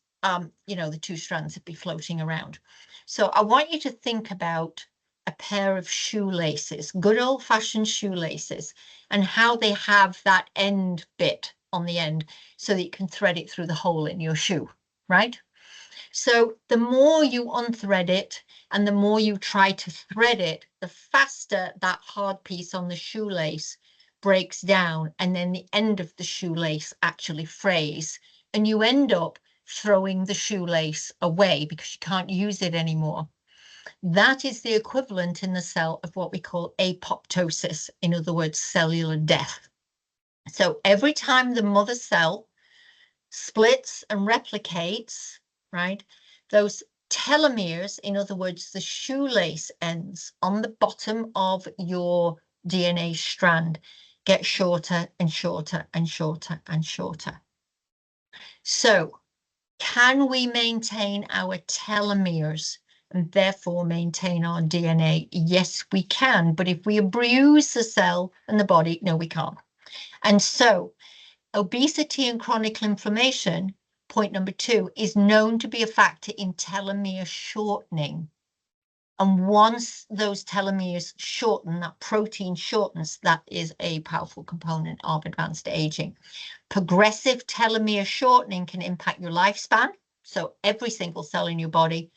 Speaker 1: you know, the two strands would be floating around. So I want you to think about a pair of shoelaces, good old-fashioned shoelaces, and how they have that end bit on the end so that you can thread it through the hole in your shoe, right? So the more you unthread it and the more you try to thread it, the faster that hard piece on the shoelace breaks down, and then the end of the shoelace actually frays, and you end up throwing the shoelace away because you can't use it anymore. That is the equivalent in the cell of what we call apoptosis, in other words, cellular death. So every time the mother cell splits and replicates, right, those telomeres, in other words, the shoelace ends on the bottom of your DNA strand, get shorter and shorter and shorter and shorter. So can we maintain our telomeres and therefore maintain our DNA? Yes, we can. But if we abuse the cell and the body, no, we can't. And so obesity and chronic inflammation, point number 2, is known to be a factor in telomere shortening. And once those telomeres shorten, that protein shortens, that is a powerful component of advanced aging. Progressive telomere shortening can impact your lifespan, so every single cell in your body.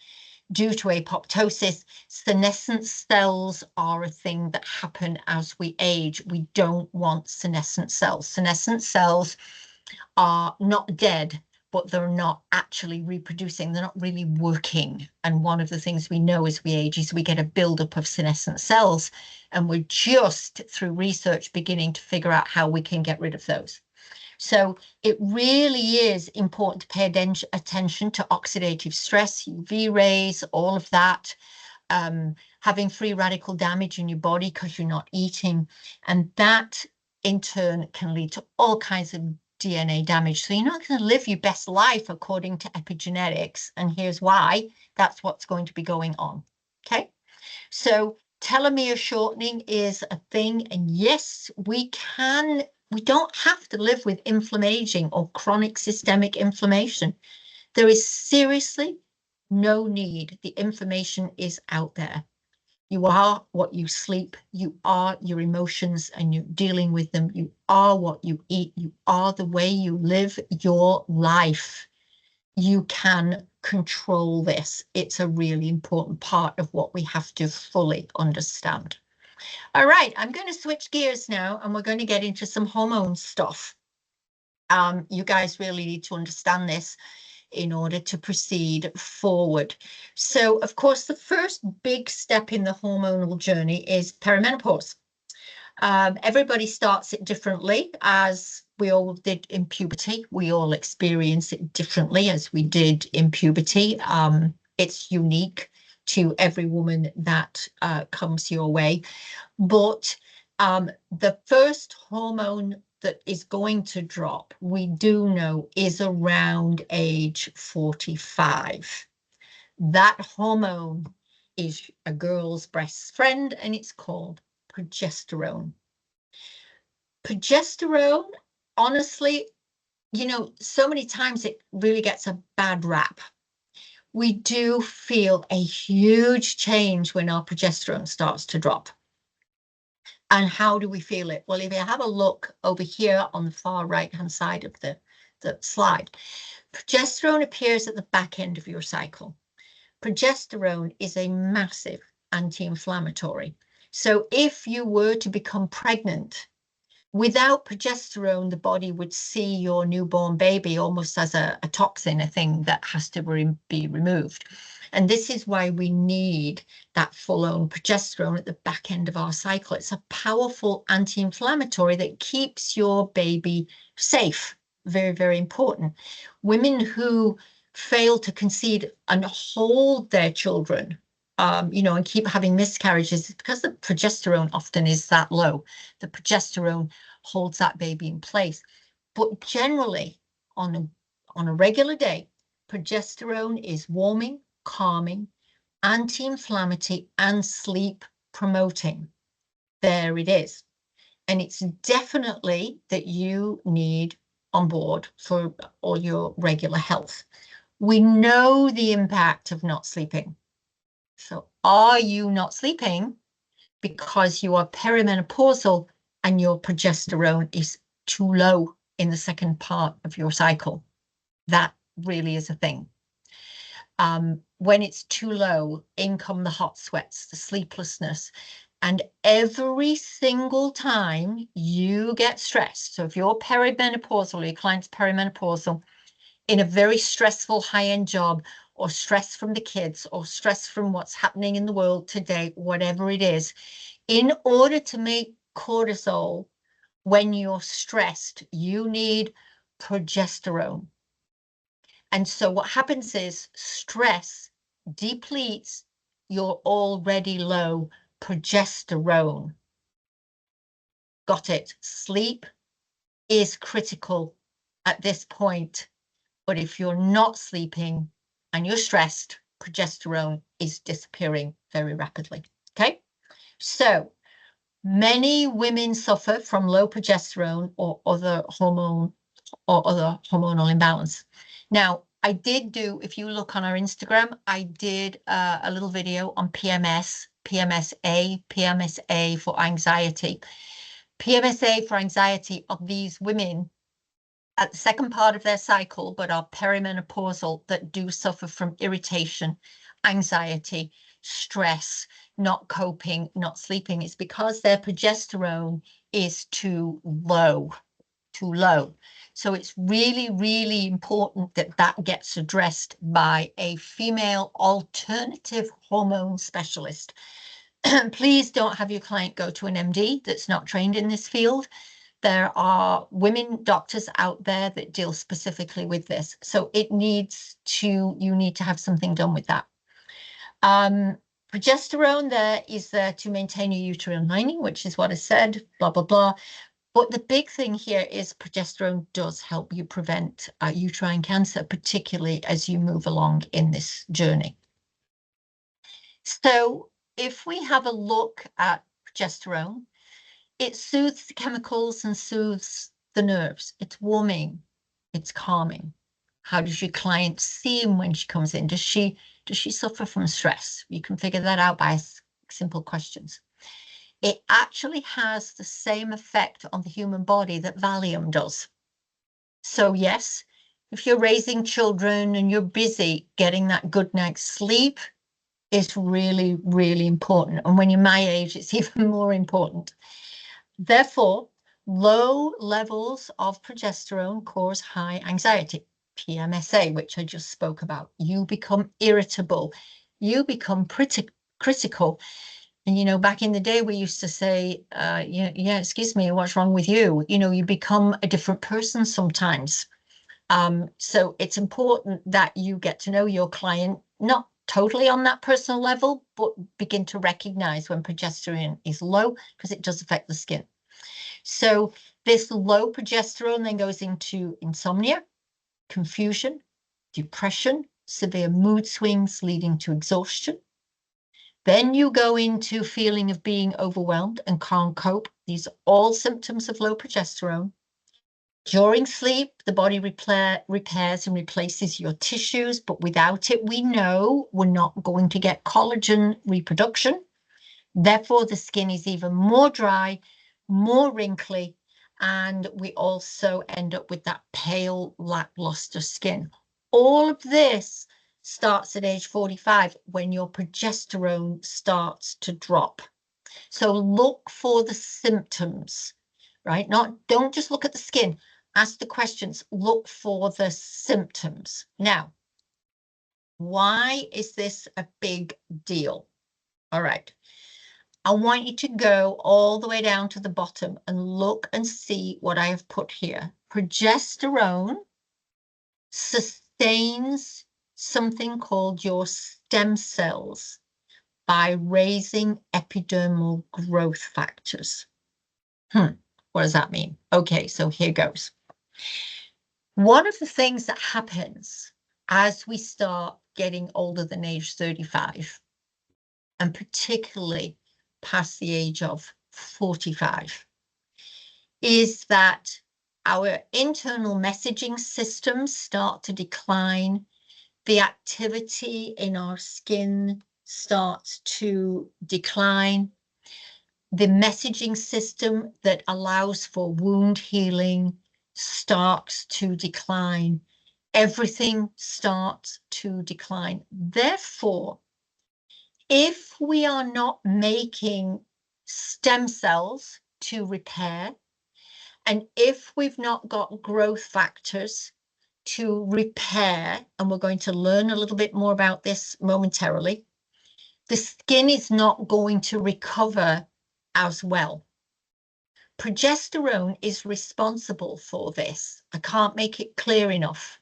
Speaker 1: Due to apoptosis, senescent cells are a thing that happen as we age. We don't want senescent cells. Senescent cells are not dead, but they're not actually reproducing. They're not really working. And one of the things we know as we age is we get a buildup of senescent cells. And we're just through research beginning to figure out how we can get rid of those. So it really is important to pay attention to oxidative stress, UV rays, all of that, having free radical damage in your body because you're not eating. And that in turn can lead to all kinds of DNA damage. So you're not going to live your best life according to epigenetics. And here's why. That's what's going to be going on. Okay. So telomere shortening is a thing. And yes, we don't have to live with inflammation or chronic systemic inflammation. There is seriously no need. The information is out there. You are what you sleep. You are your emotions and you're dealing with them. You are what you eat. You are the way you live your life. You can control this. It's a really important part of what we have to fully understand. All right, I'm going to switch gears now and we're going to get into some hormone stuff. You guys really need to understand this in order to proceed forward. So, of course, the first big step in the hormonal journey is perimenopause. Everybody starts it differently, as we all did in puberty. We all experience it differently as we did in puberty. It's unique to every woman that comes your way. But the first hormone that is going to drop, we do know, is around age 45. That hormone is a girl's best friend, and it's called progesterone. Progesterone, honestly, you know, so many times it really gets a bad rap. We do feel a huge change when our progesterone starts to drop. And how do we feel it? Well, if you have a look over here on the far right-hand side of the slide, progesterone appears at the back end of your cycle. Progesterone is a massive anti-inflammatory. So if you were to become pregnant, without progesterone, the body would see your newborn baby almost as a toxin, a thing that has to be removed. And this is why we need that full-on progesterone at the back end of our cycle. It's a powerful anti-inflammatory that keeps your baby safe. Very, very important. Women who fail to conceive and hold their children, you know, and keep having miscarriages because the progesterone often is that low. The progesterone holds that baby in place. But generally, on a regular day, progesterone is warming, calming, anti-inflammatory, and sleep promoting. There it is. and it's definitely that you need on board for all your regular health. We know the impact of not sleeping. So are you not sleeping because you are perimenopausal and your progesterone is too low in the second part of your cycle? That really is a thing. When it's too low, in come the hot sweats, the sleeplessness. And every single time you get stressed, so if you're perimenopausal, your client's perimenopausal, in a very stressful high-end job, or stress from the kids, or stress from what's happening in the world today, whatever it is, in order to make cortisol when you're stressed, you need progesterone. And so what happens is stress depletes your already low progesterone. Got it? Sleep is critical at this point. But if you're not sleeping and you're stressed, progesterone is disappearing very rapidly. Okay? So many women suffer from low progesterone or other hormonal imbalance. Now, I did do, if you look on our Instagram, I did a little video on PMS, PMSA for anxiety. PMSA for anxiety of these women at the second part of their cycle, but are perimenopausal, that do suffer from irritation, anxiety, stress, not coping, not sleeping. It's because their progesterone is too low. So it's really, really important that that gets addressed by a female alternative hormone specialist. Please don't have your client go to an MD that's not trained in this field. There are women doctors out there that deal specifically with this. So you need to have something done with that. Progesterone there is there to maintain your uterine lining, which is what I said, blah, blah, blah. But the big thing here is progesterone does help you prevent uterine cancer, particularly as you move along in this journey. So if we have a look at progesterone, it soothes the chemicals and soothes the nerves. It's warming, it's calming. How does your client seem when she comes in? Does she suffer from stress? You can figure that out by simple questions. It actually has the same effect on the human body that Valium does. So yes, if you're raising children and you're busy, getting that good night's sleep is really, really important. And when you're my age, it's even more important. Therefore, low levels of progesterone cause high anxiety, PMSA, which I just spoke about. You become irritable, you become critical. And, back in the day, we used to say, yeah, excuse me, what's wrong with you? You become a different person sometimes. So it's important that you get to know your client, not totally on that personal level, but begin to recognize when progesterone is low, because it does affect the skin. So this low progesterone then goes into insomnia, confusion, depression, severe mood swings leading to exhaustion. Then you go into feeling of being overwhelmed and can't cope. These are all symptoms of low progesterone. During sleep, the body repairs and replaces your tissues, but without it, we know we're not going to get collagen reproduction. Therefore, the skin is even more dry, more wrinkly, and we also end up with that pale, lackluster skin. All of this starts at age 45 when your progesterone starts to drop. So look for the symptoms, right? Don't just look at the skin. Ask the questions. Look for the symptoms. Now, why is this a big deal? All right. I want you to go all the way down to the bottom and look and see what I have put here. Progesterone sustains something called your stem cells by raising epidermal growth factors. What does that mean? Okay, so here goes. One of the things that happens as we start getting older than age 35, and particularly past the age of 45, is that our internal messaging systems start to decline. The activity in our skin starts to decline. The messaging system that allows for wound healing starts to decline. Everything starts to decline. Therefore, if we are not making stem cells to repair, and if we've not got growth factors to repair, and we're going to learn a little bit more about this momentarily, the skin is not going to recover as well. Progesterone is responsible for this. I can't make it clear enough.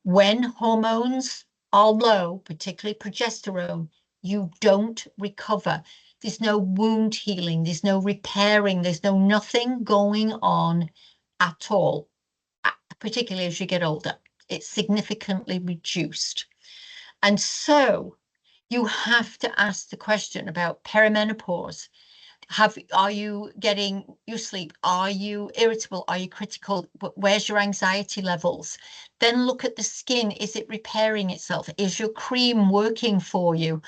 Speaker 1: When hormones are low, particularly progesterone, you don't recover. There's no wound healing, there's no repairing, there's no nothing going on at all, particularly as you get older. It's significantly reduced. And so you have to ask the question about perimenopause. Are you getting your sleep? Are you irritable? Are you critical? Where's your anxiety levels? Then look at the skin. Is it repairing itself? Is your cream working for you?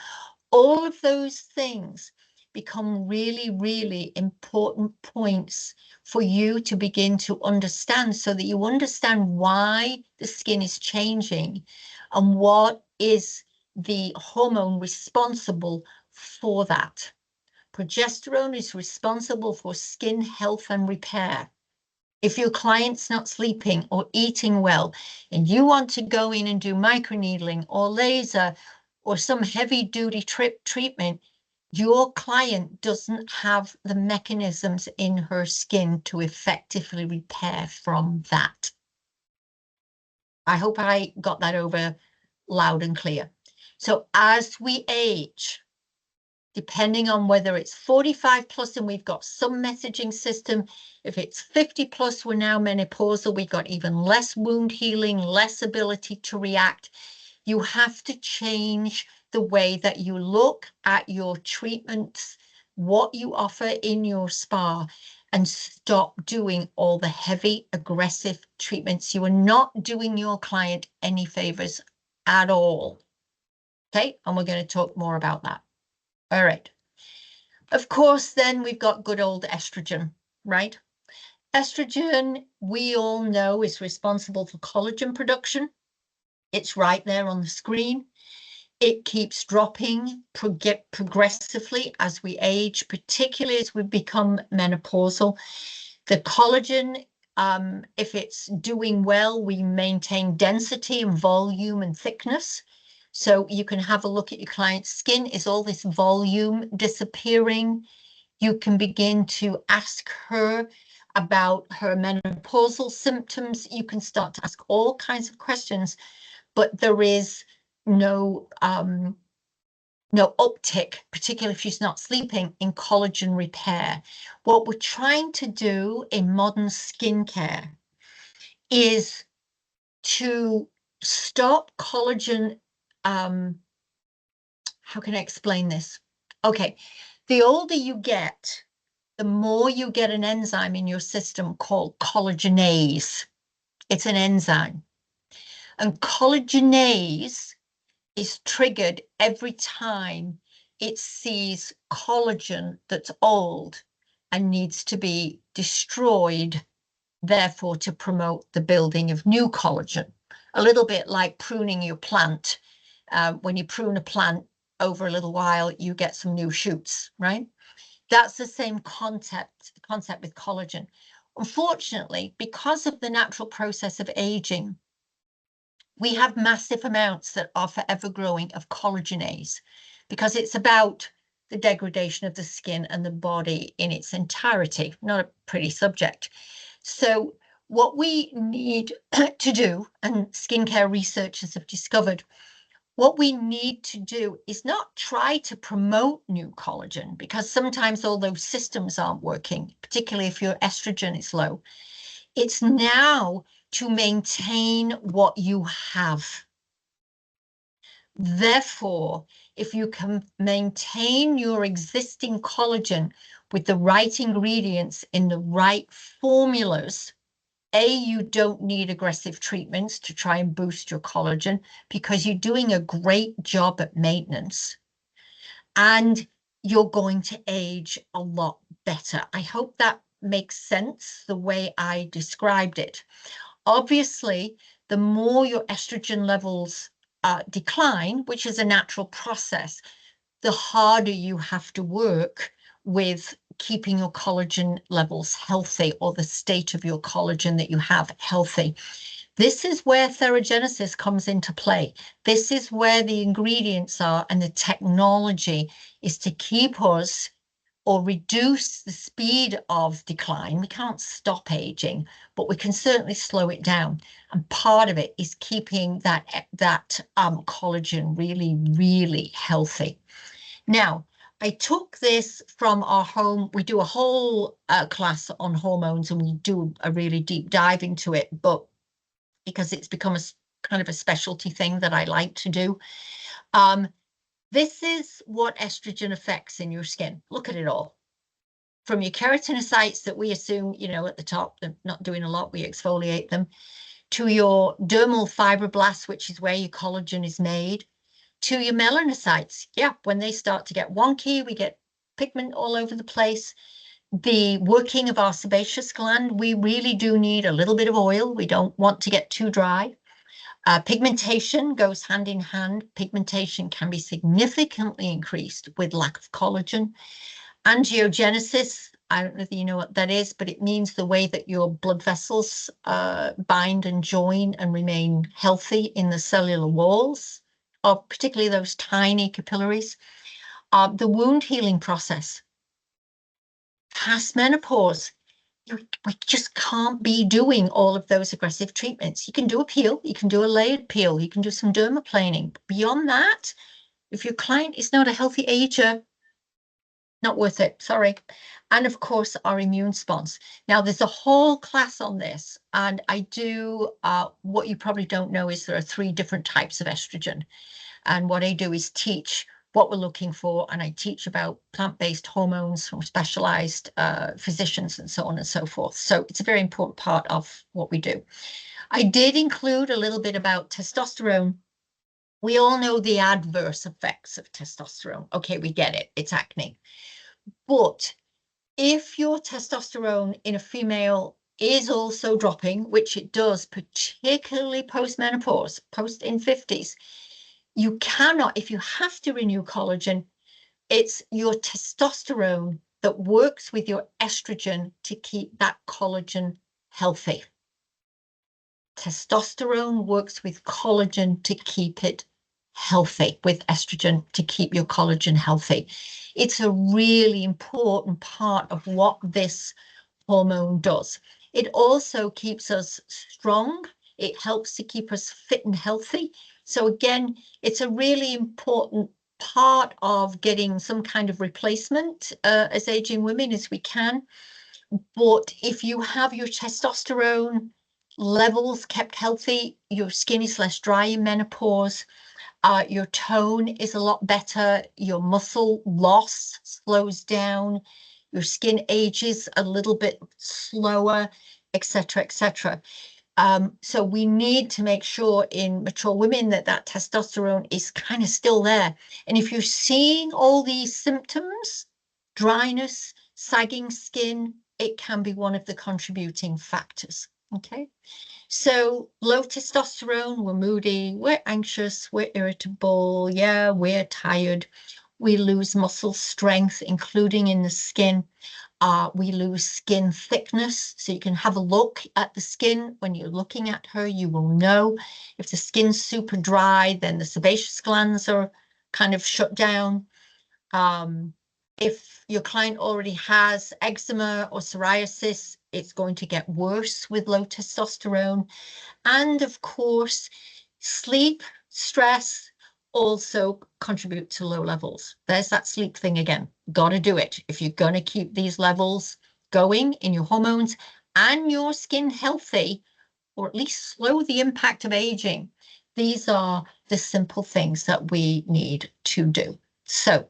Speaker 1: All of those things become really, really important points for you to begin to understand, so that you understand why the skin is changing and what is the hormone responsible for that. Progesterone is responsible for skin health and repair. If your client's not sleeping or eating well, and you want to go in and do microneedling or laser or some heavy-duty treatment, your client doesn't have the mechanisms in her skin to effectively repair from that. I hope I got that over loud and clear. So as we age, depending on whether it's 45 plus and we've got some messaging system, if it's 50 plus, we're now menopausal, we've got even less wound healing, less ability to react. You have to change the way that you look at your treatments, what you offer in your spa, and stop doing all the heavy, aggressive treatments. You are not doing your client any favors at all. Okay, and we're going to talk more about that. All right. Of course, then we've got good old estrogen, right? Estrogen, we all know, is responsible for collagen production. It's right there on the screen. It keeps dropping progressively as we age, particularly as we become menopausal. The collagen, if it's doing well, we maintain density and volume and thickness. So you can have a look at your client's skin. Is all this volume disappearing? You can begin to ask her about her menopausal symptoms. You can start to ask all kinds of questions, but there is no uptick, particularly if she's not sleeping, in collagen repair. What we're trying to do in modern skincare is to stop collagen. How can I explain this? Okay, the older you get, the more you get an enzyme in your system called collagenase. It's an enzyme. And collagenase is triggered every time it sees collagen that's old and needs to be destroyed, therefore to promote the building of new collagen. A little bit like pruning your plant. When you prune a plant, over a little while, you get some new shoots, right? That's the same concept with collagen. Unfortunately, because of the natural process of aging, we have massive amounts that are forever growing of collagenase, because it's about the degradation of the skin and the body in its entirety. Not a pretty subject. So what we need to do, and skincare researchers have discovered, what we need to do is not try to promote new collagen, because sometimes all those systems aren't working, particularly if your estrogen is low. It's now to maintain what you have. Therefore, if you can maintain your existing collagen with the right ingredients in the right formulas, you don't need aggressive treatments to try and boost your collagen because you're doing a great job at maintenance, and you're going to age a lot better. I hope that makes sense the way I described it. Obviously, the more your estrogen levels decline, which is a natural process, the harder you have to work with keeping your collagen levels healthy, or the state of your collagen that you have healthy. This is where TheraGenesis comes into play. This is where the ingredients are, and the technology is to keep us or reduce the speed of decline. We can't stop aging, but we can certainly slow it down. And part of it is keeping that collagen really, really healthy. Now, I took this from our home. We do a whole class on hormones, and we do a really deep dive into it, but because it's become a kind of a specialty thing that I like to do. This is what estrogen affects in your skin. Look at it all. From your keratinocytes that we assume, you know, at the top, they're not doing a lot, we exfoliate them, to your dermal fibroblasts, which is where your collagen is made, to your melanocytes. Yeah, when they start to get wonky, we get pigment all over the place. The working of our sebaceous gland, we really do need a little bit of oil. We don't want to get too dry. Pigmentation goes hand in hand. Pigmentation can be significantly increased with lack of collagen. Angiogenesis, I don't know if you know what that is, but it means the way that your blood vessels bind and join and remain healthy in the cellular walls, of particularly those tiny capillaries. The wound healing process. Past menopause, we just can't be doing all of those aggressive treatments. You can do a peel, you can do a layered peel, you can do some dermaplaning. But beyond that, if your client is not a healthy ager, not worth it, sorry. And of course, our immune response. Now, there's a whole class on this, and I do, what you probably don't know is there are 3 different types of estrogen. And what I do is teach what we're looking for, and I teach about plant-based hormones from specialized physicians and so on and so forth. So it's a very important part of what we do. I did include a little bit about testosterone. We all know the adverse effects of testosterone. Okay, we get it, it's acne. But if your testosterone in a female is also dropping, which it does, particularly post-menopause, in 50s, you cannot, if you have to renew collagen, it's your testosterone that works with your estrogen to keep that collagen healthy. Testosterone works with collagen to keep it healthy, with estrogen to keep your collagen healthy. It's a really important part of what this hormone does. It also keeps us strong. It helps to keep us fit and healthy. So again, it's a really important part of getting some kind of replacement as aging women as we can. But if you have your testosterone levels kept healthy, your skin is less dry in menopause, your tone is a lot better, your muscle loss slows down, your skin ages a little bit slower, etc., etc. So we need to make sure in mature women that that testosterone is kind of still there. And if you're seeing all these symptoms, dryness, sagging skin, it can be one of the contributing factors. Okay. So low testosterone, we're moody, we're anxious, we're irritable, yeah, we're tired. We lose muscle strength, including in the skin. We lose skin thickness. So you can have a look at the skin. When you're looking at her, you will know. If the skin's super dry, then the sebaceous glands are kind of shut down. If your client already has eczema or psoriasis, it's going to get worse with low testosterone. And of course, sleep, stress also contribute to low levels. There's that sleep thing again. Got to do it. If you're going to keep these levels going in your hormones and your skin healthy, or at least slow the impact of aging, these are the simple things that we need to do. So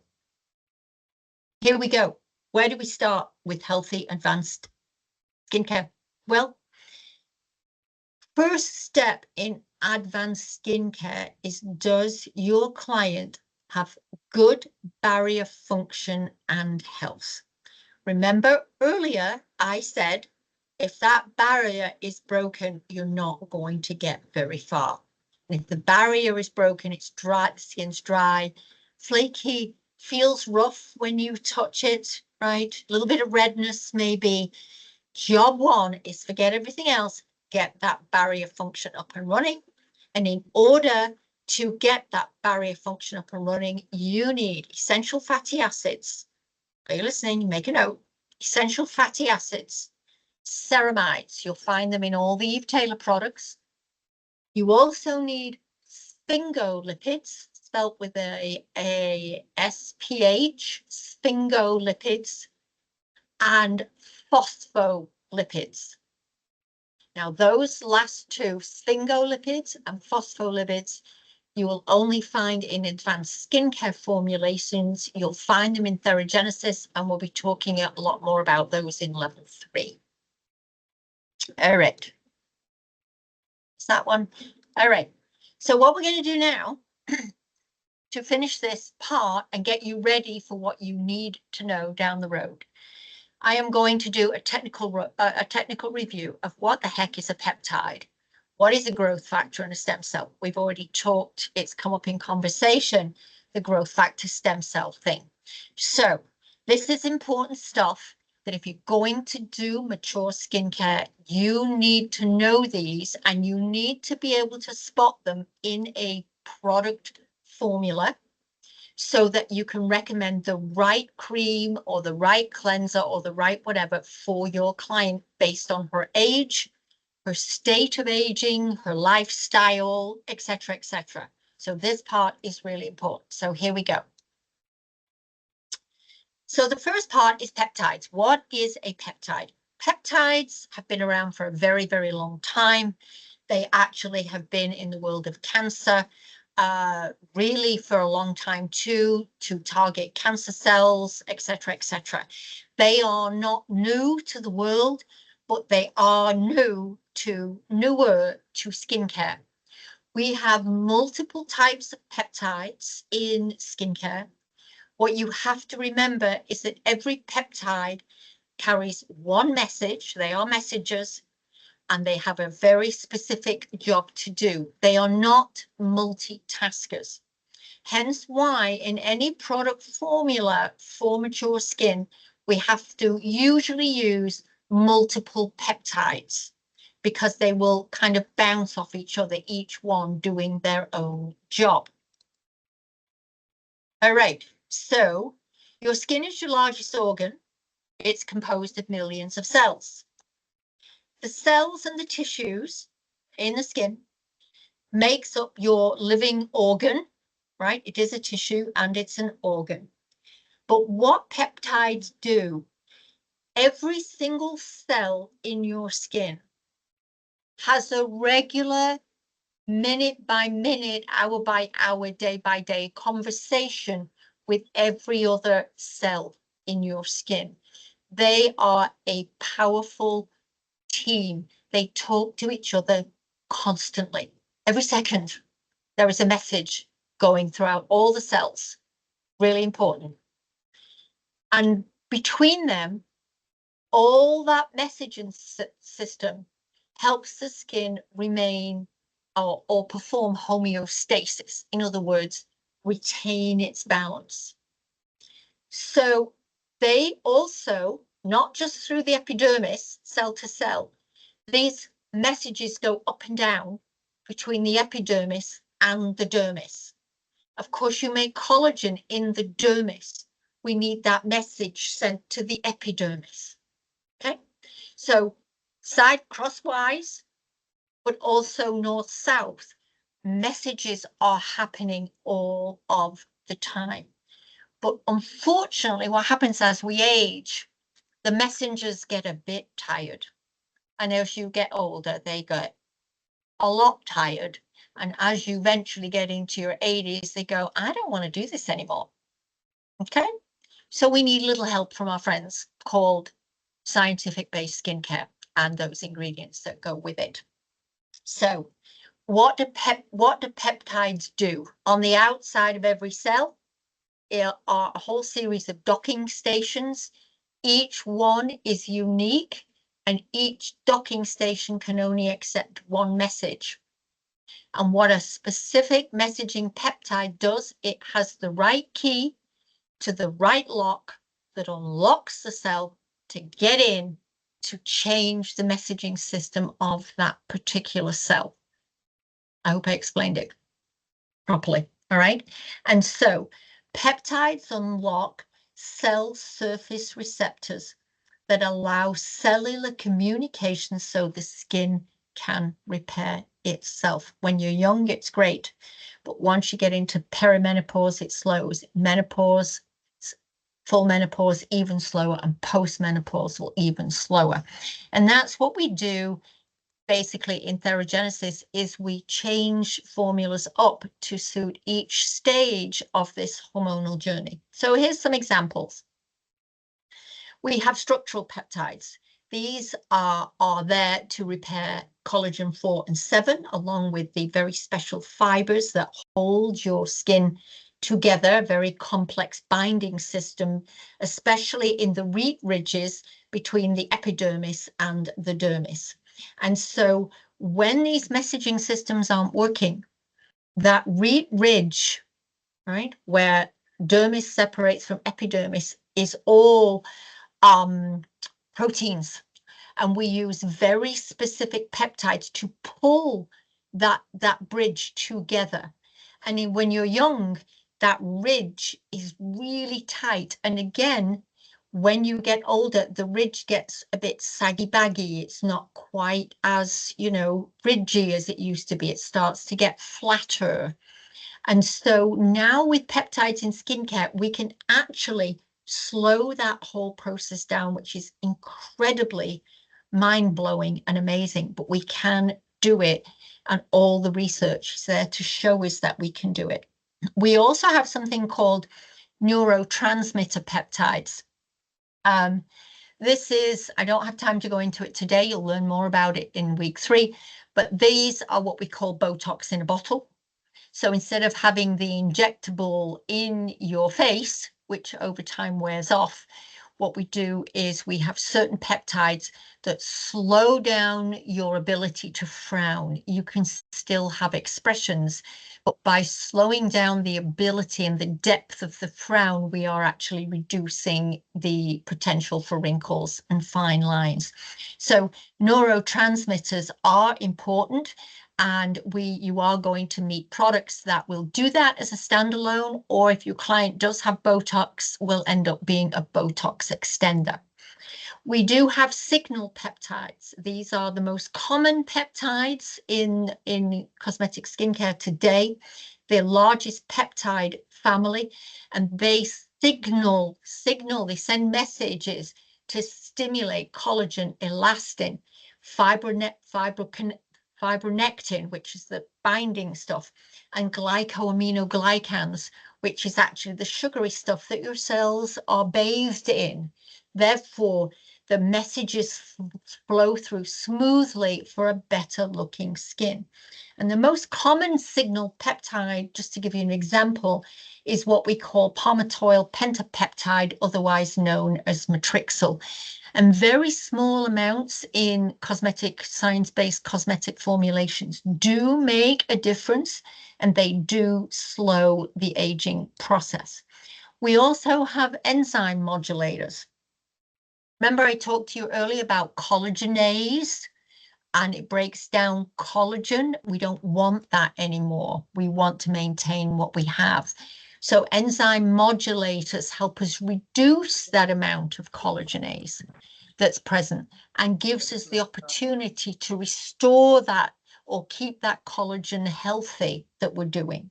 Speaker 1: here we go. Where do we start with healthy advanced skincare? Well, first step in advanced skincare is, does your client have good barrier function and health? Remember earlier I said, if that barrier is broken, you're not going to get very far. And if the barrier is broken, it's dry, the skin's dry, flaky, feels rough when you touch it, right? A little bit of redness maybe. Job one is forget everything else, get that barrier function up and running. And in order to get that barrier function up and running, you need essential fatty acids. Are you listening? Make a note. Essential fatty acids, ceramides. You'll find them in all the Eve Taylor products. You also need sphingolipids, spelled with a SPH, sphingolipids, and phospholipids. Now, those last two, sphingolipids and phospholipids, you will only find in advanced skincare formulations. You'll find them in TheraGenesis, and we'll be talking a lot more about those in level 3. All right. It's that one. All right. So what we're going to do now to finish this part and get you ready for what you need to know down the road, I am going to do a technical review of what the heck is a peptide. What is a growth factor and a stem cell? We've already talked, it's come up in conversation, the growth factor stem cell thing. So this is important stuff that if you're going to do mature skincare, you need to know these, and you need to be able to spot them in a product formula so that you can recommend the right cream or the right cleanser or the right whatever for your client based on her age, her state of aging, her lifestyle, etc., etc. So this part is really important. So here we go. So the first part is peptides. What is a peptide? Peptides have been around for a very, very long time. They actually have been in the world of cancer really for a long time too, to target cancer cells, etc., etc. They are not new to the world, but they are newer to skincare. We have multiple types of peptides in skincare. What you have to remember is that every peptide carries one message. They are messengers, and they have a very specific job to do. They are not multitaskers. Hence why in any product formula for mature skin, we have to usually use multiple peptides because they will kind of bounce off each other, each one doing their own job. All right, so your skin is your largest organ. It's composed of millions of cells. The cells and the tissues in the skin makes up your living organ, right? It is a tissue and it's an organ. But what peptides do, every single cell in your skin has a regular minute by minute, hour by hour, day by day conversation with every other cell in your skin. They are a powerful team. They talk to each other constantly. Every second, there is a message going throughout all the cells. Really important. And between them, all that messaging system helps the skin remain or perform homeostasis. In other words, retain its balance. So they also, not just through the epidermis, cell to cell, these messages go up and down between the epidermis and the dermis. Of course, you make collagen in the dermis. We need that message sent to the epidermis. Okay, so side crosswise, but also north-south, messages are happening all of the time. But unfortunately, what happens as we age, the messengers get a bit tired. And as you get older, they get a lot tired. And as you eventually get into your 80s, they go, I don't want to do this anymore. Okay, So we need a little help from our friends called scientific-based skincare and those ingredients that go with it. So what do peptides do? On the outside of every cell are a whole series of docking stations. Each one is unique, and each docking station can only accept one message. And what a specific messaging peptide does, it has the right key to the right lock that unlocks the cell to get in to change the messaging system of that particular cell. I hope I explained it properly. All right. And so peptides unlock cell surface receptors that allow cellular communication so the skin can repair itself. When you're young, it's great. But once you get into perimenopause, it slows. Menopause, full menopause, even slower, and postmenopausal, even slower. And that's what we do basically in TheraGenesis, is we change formulas up to suit each stage of this hormonal journey. So here's some examples. We have structural peptides. These are there to repair collagen 4 and 7, along with the very special fibers that hold your skin together, a very complex binding system, especially in the reed ridges between the epidermis and the dermis. And so when these messaging systems aren't working, that reed ridge, right, where dermis separates from epidermis, is all proteins. And we use very specific peptides to pull that bridge together. And when you're young, that ridge is really tight. And again, when you get older, the ridge gets a bit saggy baggy. It's not quite as, ridgy as it used to be. It starts to get flatter. And so now with peptides in skincare, we can actually slow that whole process down, which is incredibly mind-blowing and amazing, but we can do it. And all the research is there to show us that we can do it. We also have something called neurotransmitter peptides. This is, I don't have time to go into it today. You'll learn more about it in week 3, but these are what we call Botox in a bottle. So instead of having the injectable in your face, which over time wears off, what we do is we have certain peptides that slow down your ability to frown. You can still have expressions, but by slowing down the ability and the depth of the frown, we are actually reducing the potential for wrinkles and fine lines. So neurotransmitters are important. And you are going to meet products that will do that as a standalone, or if your client does have Botox, will end up being a Botox extender. We do have signal peptides. These are the most common peptides in cosmetic skincare today. The largest peptide family, and they signal, they send messages to stimulate collagen, elastin, fibronectin, which is the binding stuff, and glycoaminoglycans, which is actually the sugary stuff that your cells are bathed in. Therefore, the messages flow through smoothly for a better looking skin. And the most common signal peptide, just to give you an example, is what we call palmitoyl pentapeptide, otherwise known as matrixyl. And very small amounts in science-based cosmetic formulations do make a difference, and they do slow the aging process. We also have enzyme modulators. Remember I talked to you earlier about collagenase, and it breaks down collagen. We don't want that anymore. We want to maintain what we have. So enzyme modulators help us reduce that amount of collagenase that's present and gives us the opportunity to restore that or keep that collagen healthy that we're doing.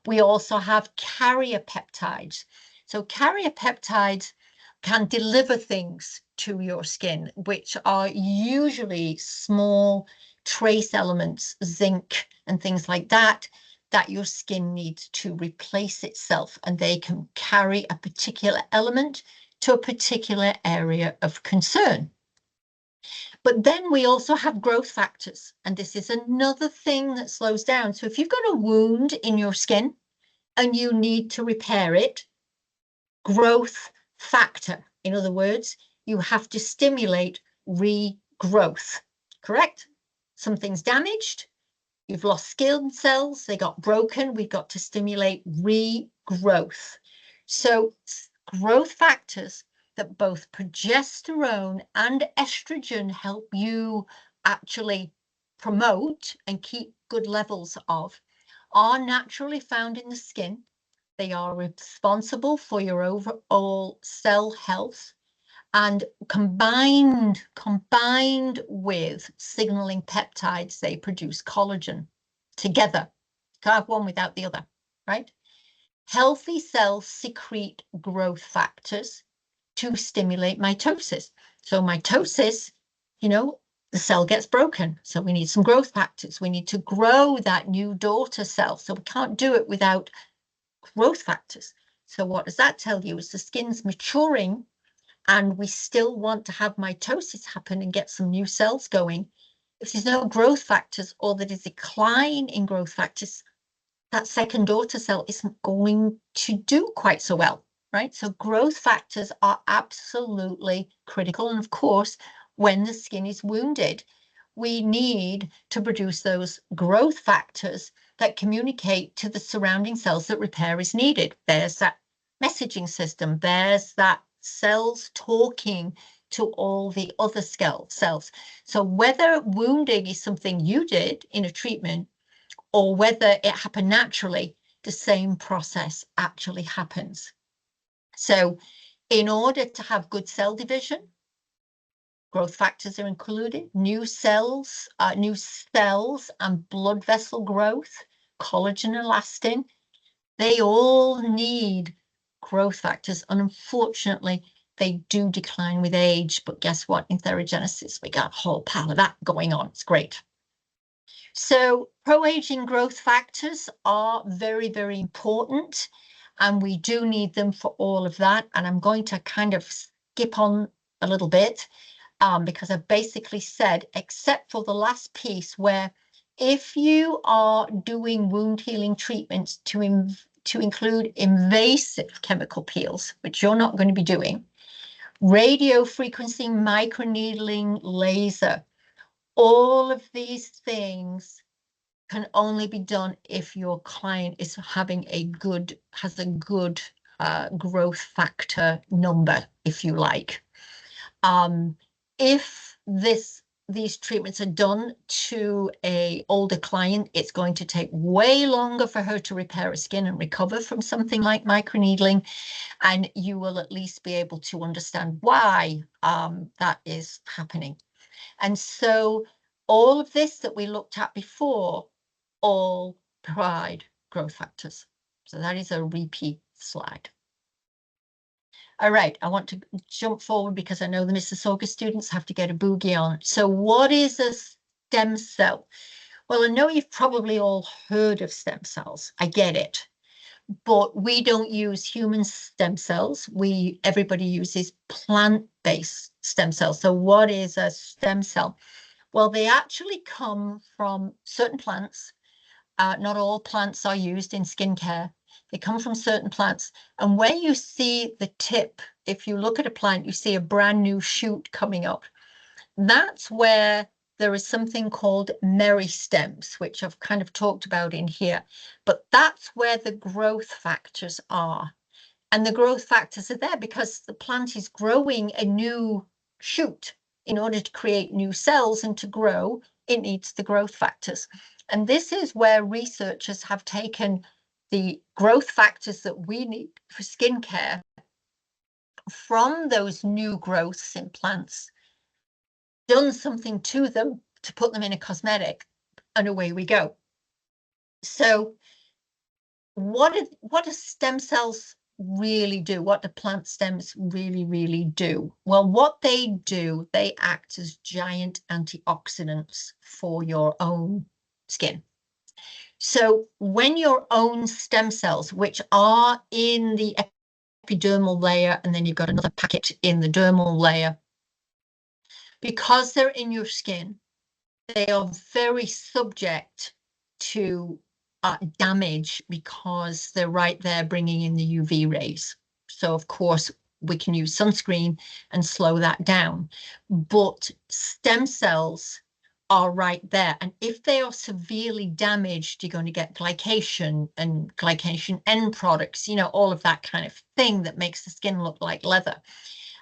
Speaker 1: We also have carrier peptides. So carrier peptides can deliver things to your skin, which are usually small trace elements, zinc and things like that that your skin needs to replace itself, and they can carry a particular element to a particular area of concern. But then we also have growth factors, and this is another thing that slows down. So if you've got a wound in your skin and you need to repair it, growth factor, in other words, you have to stimulate regrowth, correct? Something's damaged, you've lost skin cells, they got broken, we've got to stimulate regrowth. So growth factors that both progesterone and estrogen help you actually promote and keep good levels of are naturally found in the skin. They are responsible for your overall cell health, and combined with signaling peptides, they produce collagen together. Can't have one without the other, right? Healthy cells secrete growth factors to stimulate mitosis. So mitosis, you know, the cell gets broken. So we need some growth factors. We need to grow that new daughter cell. So we can't do it without growth factors. So what does that tell you? Is the skin's maturing and we still want to have mitosis happen and get some new cells going. If there's no growth factors, or there's a decline in growth factors, that second daughter cell isn't going to do quite so well, right? So growth factors are absolutely critical. And of course, when the skin is wounded, we need to produce those growth factors that communicate to the surrounding cells that repair is needed. There's that messaging system. There's that cells talking to all the other cells. So whether wounding is something you did in a treatment or whether it happened naturally, the same process actually happens. So in order to have good cell division, growth factors are included, new cells and blood vessel growth, collagen, elastin, they all need growth factors. And unfortunately, they do decline with age. But guess what? In TheraGenesis, we got a whole pile of that going on. It's great. So pro-aging growth factors are very, very important, and we do need them for all of that. And I'm going to kind of skip on a little bit because I've basically said, except for the last piece where if you are doing wound healing treatments to include invasive chemical peels, which you're not going to be doing, radio frequency microneedling laser, all of these things can only be done if your client is having has a good growth factor number, if you like. If these treatments are done to an older client, it's going to take way longer for her to repair her skin and recover from something like microneedling, and you will at least be able to understand why that is happening. And so all of this that we looked at before all provide growth factors. So that is a repeat slide. All right, I want to jump forward because I know the Mississauga students have to get a boogie on. So what is a stem cell? Well, I know you've probably all heard of stem cells. I get it. But we don't use human stem cells. Everybody uses plant-based stem cells. So what is a stem cell? Well, they actually come from certain plants. Not all plants are used in skincare. They come from certain plants. And where you see the tip, if you look at a plant, you see a brand new shoot coming up. That's where there is something called meristems, which I've kind of talked about in here. But that's where the growth factors are. And the growth factors are there because the plant is growing a new shoot. In order to create new cells and to grow, it needs the growth factors. And this is where researchers have taken the growth factors that we need for skincare from those new growths in plants, done something to them to put them in a cosmetic, and away we go. So what do stem cells really do? What do plant stems really do? Well, what they do, they act as giant antioxidants for your own skin. So when your own stem cells, which are in the epidermal layer, and then you've got another packet in the dermal layer, because they're in your skin, they are very subject to damage because they're right there bringing in the UV rays. So of course we can use sunscreen and slow that down, but stem cells are right there, and if they are severely damaged, you're going to get glycation and glycation end products, you know, all of that kind of thing that makes the skin look like leather.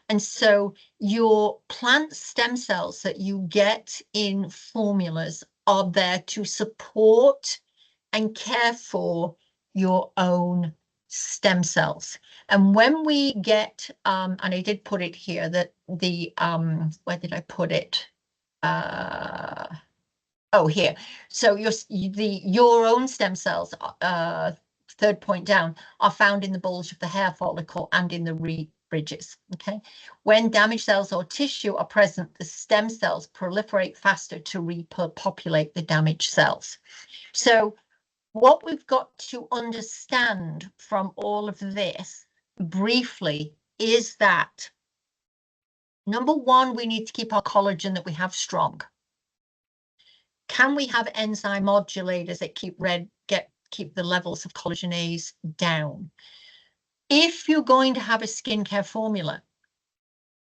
Speaker 1: And so your plant stem cells that you get in formulas are there to support and care for your own stem cells. And when we get, and I did put it here, that the, where did I put it? Oh, here. So your own stem cells, third point down, are found in the bulge of the hair follicle and in the root bridges. Okay. When damaged cells or tissue are present, the stem cells proliferate faster to repopulate the damaged cells. So what we've got to understand from all of this briefly is that, number one, we need to keep our collagen that we have strong. Can we have enzyme modulators that keep the levels of collagenase down? If you're going to have a skincare formula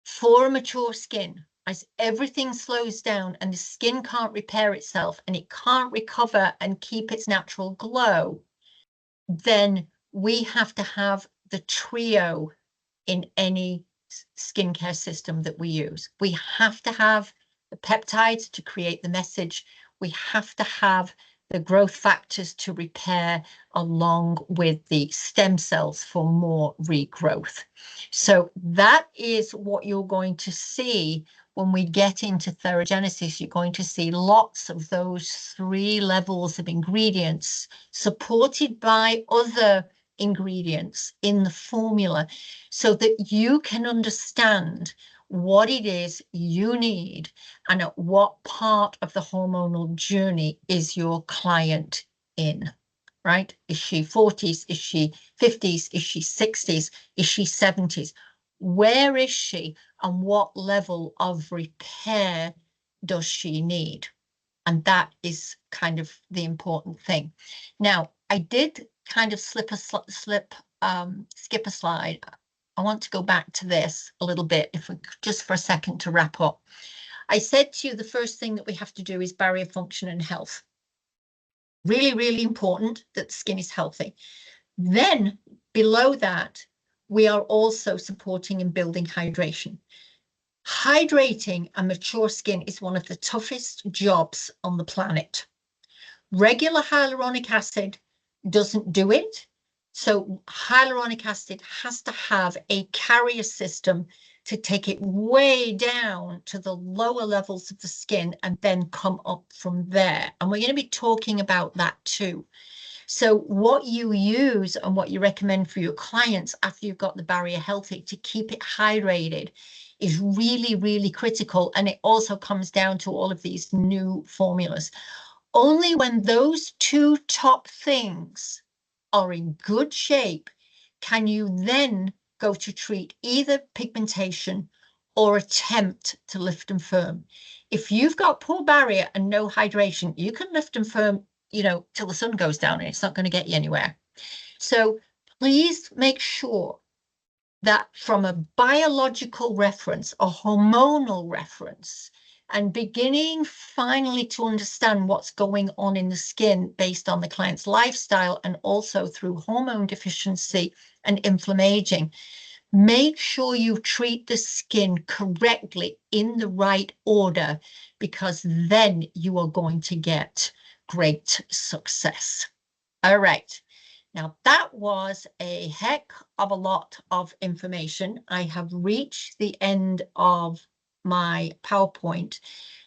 Speaker 1: for a mature skin, as everything slows down and the skin can't repair itself and it can't recover and keep its natural glow, then we have to have the trio in any skincare system that we use. We have to have the peptides to create the message. We have to have the growth factors to repair, along with the stem cells for more regrowth. So that is what you're going to see when we get into TheraGenesis. You're going to see lots of those 3 levels of ingredients supported by other ingredients in the formula, so that you can understand what it is you need and at what part of the hormonal journey is your client in, right? Is she 40s? Is she 50s? Is she 60s? Is she 70s? Where is she and what level of repair does she need? And that is kind of the important thing. Now, I did kind of skip a slide. I want to go back to this a little bit, if we just for a second to wrap up. I said to you, the first thing that we have to do is barrier function and health. Really, really important that the skin is healthy. Then below that, we are also supporting and building hydration. Hydrating a mature skin is one of the toughest jobs on the planet. Regular hyaluronic acid doesn't do it. So hyaluronic acid has to have a carrier system to take it way down to the lower levels of the skin and then come up from there. And we're going to be talking about that too. So what you use and what you recommend for your clients after you've got the barrier healthy to keep it hydrated is really, really critical. And it also comes down to all of these new formulas. Only when those 2 top things are in good shape can you then go to treat either pigmentation or attempt to lift and firm. If you've got poor barrier and no hydration, you can lift and firm, you know, till the sun goes down, and it's not going to get you anywhere. So please make sure that from a biological reference, a hormonal reference, and beginning finally to understand what's going on in the skin based on the client's lifestyle and also through hormone deficiency and inflammation, make sure you treat the skin correctly in the right order, because then you are going to get great success. All right. Now, that was a heck of a lot of information. I have reached the end of my PowerPoint.